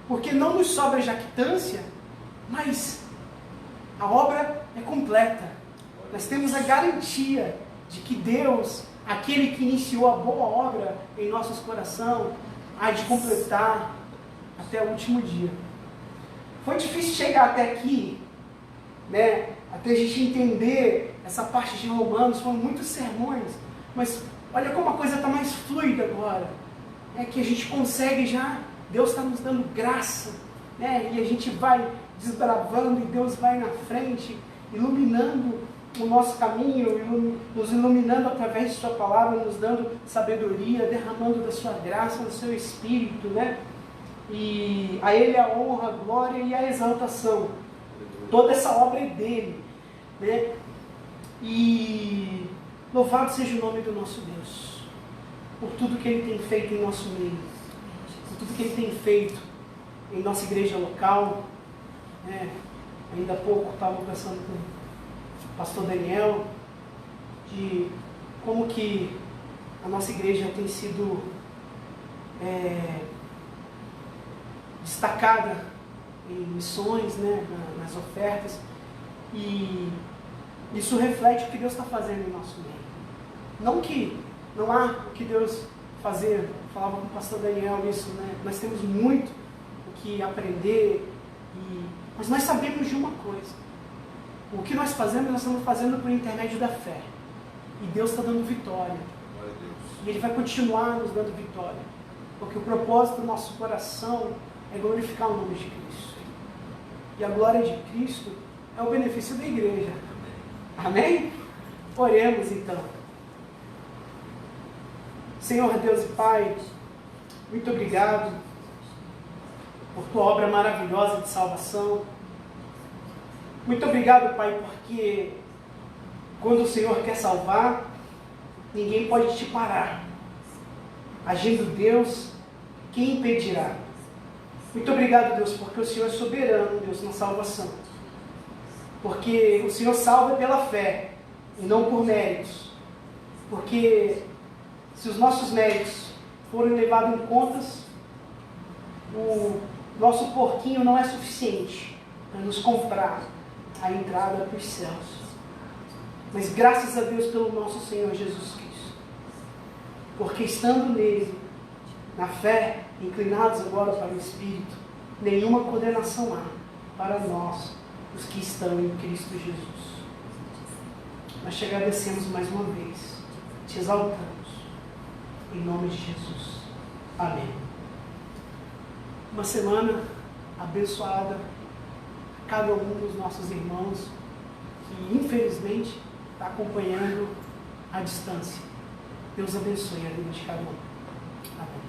Porque não nos sobra jactância, mas a obra é completa. Nós temos a garantia de que Deus aquele que iniciou a boa obra em nossos corações, há de completar até o último dia. Foi difícil chegar até aqui, né? Até a gente entender essa parte de Romanos, foram muitos sermões, mas olha como a coisa está mais fluida agora. É que a gente consegue já, Deus está nos dando graça, né? E a gente vai desbravando e Deus vai na frente, iluminando o nosso caminho, nos iluminando através de sua palavra, nos dando sabedoria, derramando da sua graça, do seu Espírito, né? E a Ele a honra, a glória e a exaltação. Toda essa obra é dele, né? E louvado seja o nome do nosso Deus, por tudo que Ele tem feito em nosso meio, por tudo que Ele tem feito em nossa igreja local, né? Ainda há pouco estava conversando com o pastor Daniel, de como que a nossa igreja tem sido destacada em missões, né, nas ofertas, e isso reflete o que Deus está fazendo em nosso meio. Não que não há o que Deus fazer, eu falava com o pastor Daniel isso, né? Nós temos muito o que aprender, mas nós sabemos de uma coisa: o que nós fazemos, nós estamos fazendo por intermédio da fé, e Deus está dando vitória, e Ele vai continuar nos dando vitória, porque o propósito do nosso coração é glorificar o nome de Cristo. E a glória de Cristo é o benefício da igreja. Amém? Oremos então. Senhor Deus e Pai, muito obrigado por tua obra maravilhosa de salvação. Muito obrigado, Pai, porque quando o Senhor quer salvar, ninguém pode te parar. Agindo Deus, quem impedirá? Muito obrigado, Deus, porque o Senhor é soberano, Deus, na salvação. Porque o Senhor salva pela fé e não por méritos. Porque se os nossos méritos forem levados em contas, o nosso porquinho não é suficiente para nos comprar a entrada para os céus. Mas graças a Deus pelo nosso Senhor Jesus Cristo. Porque estando nele, na fé, inclinados agora para o Espírito, nenhuma condenação há para nós, os que estão em Cristo Jesus. Nós te agradecemos mais uma vez, te exaltamos, em nome de Jesus. Amém. Uma semana abençoada a cada um dos nossos irmãos que infelizmente está acompanhando à distância. Deus abençoe a vida de cada um. Amém.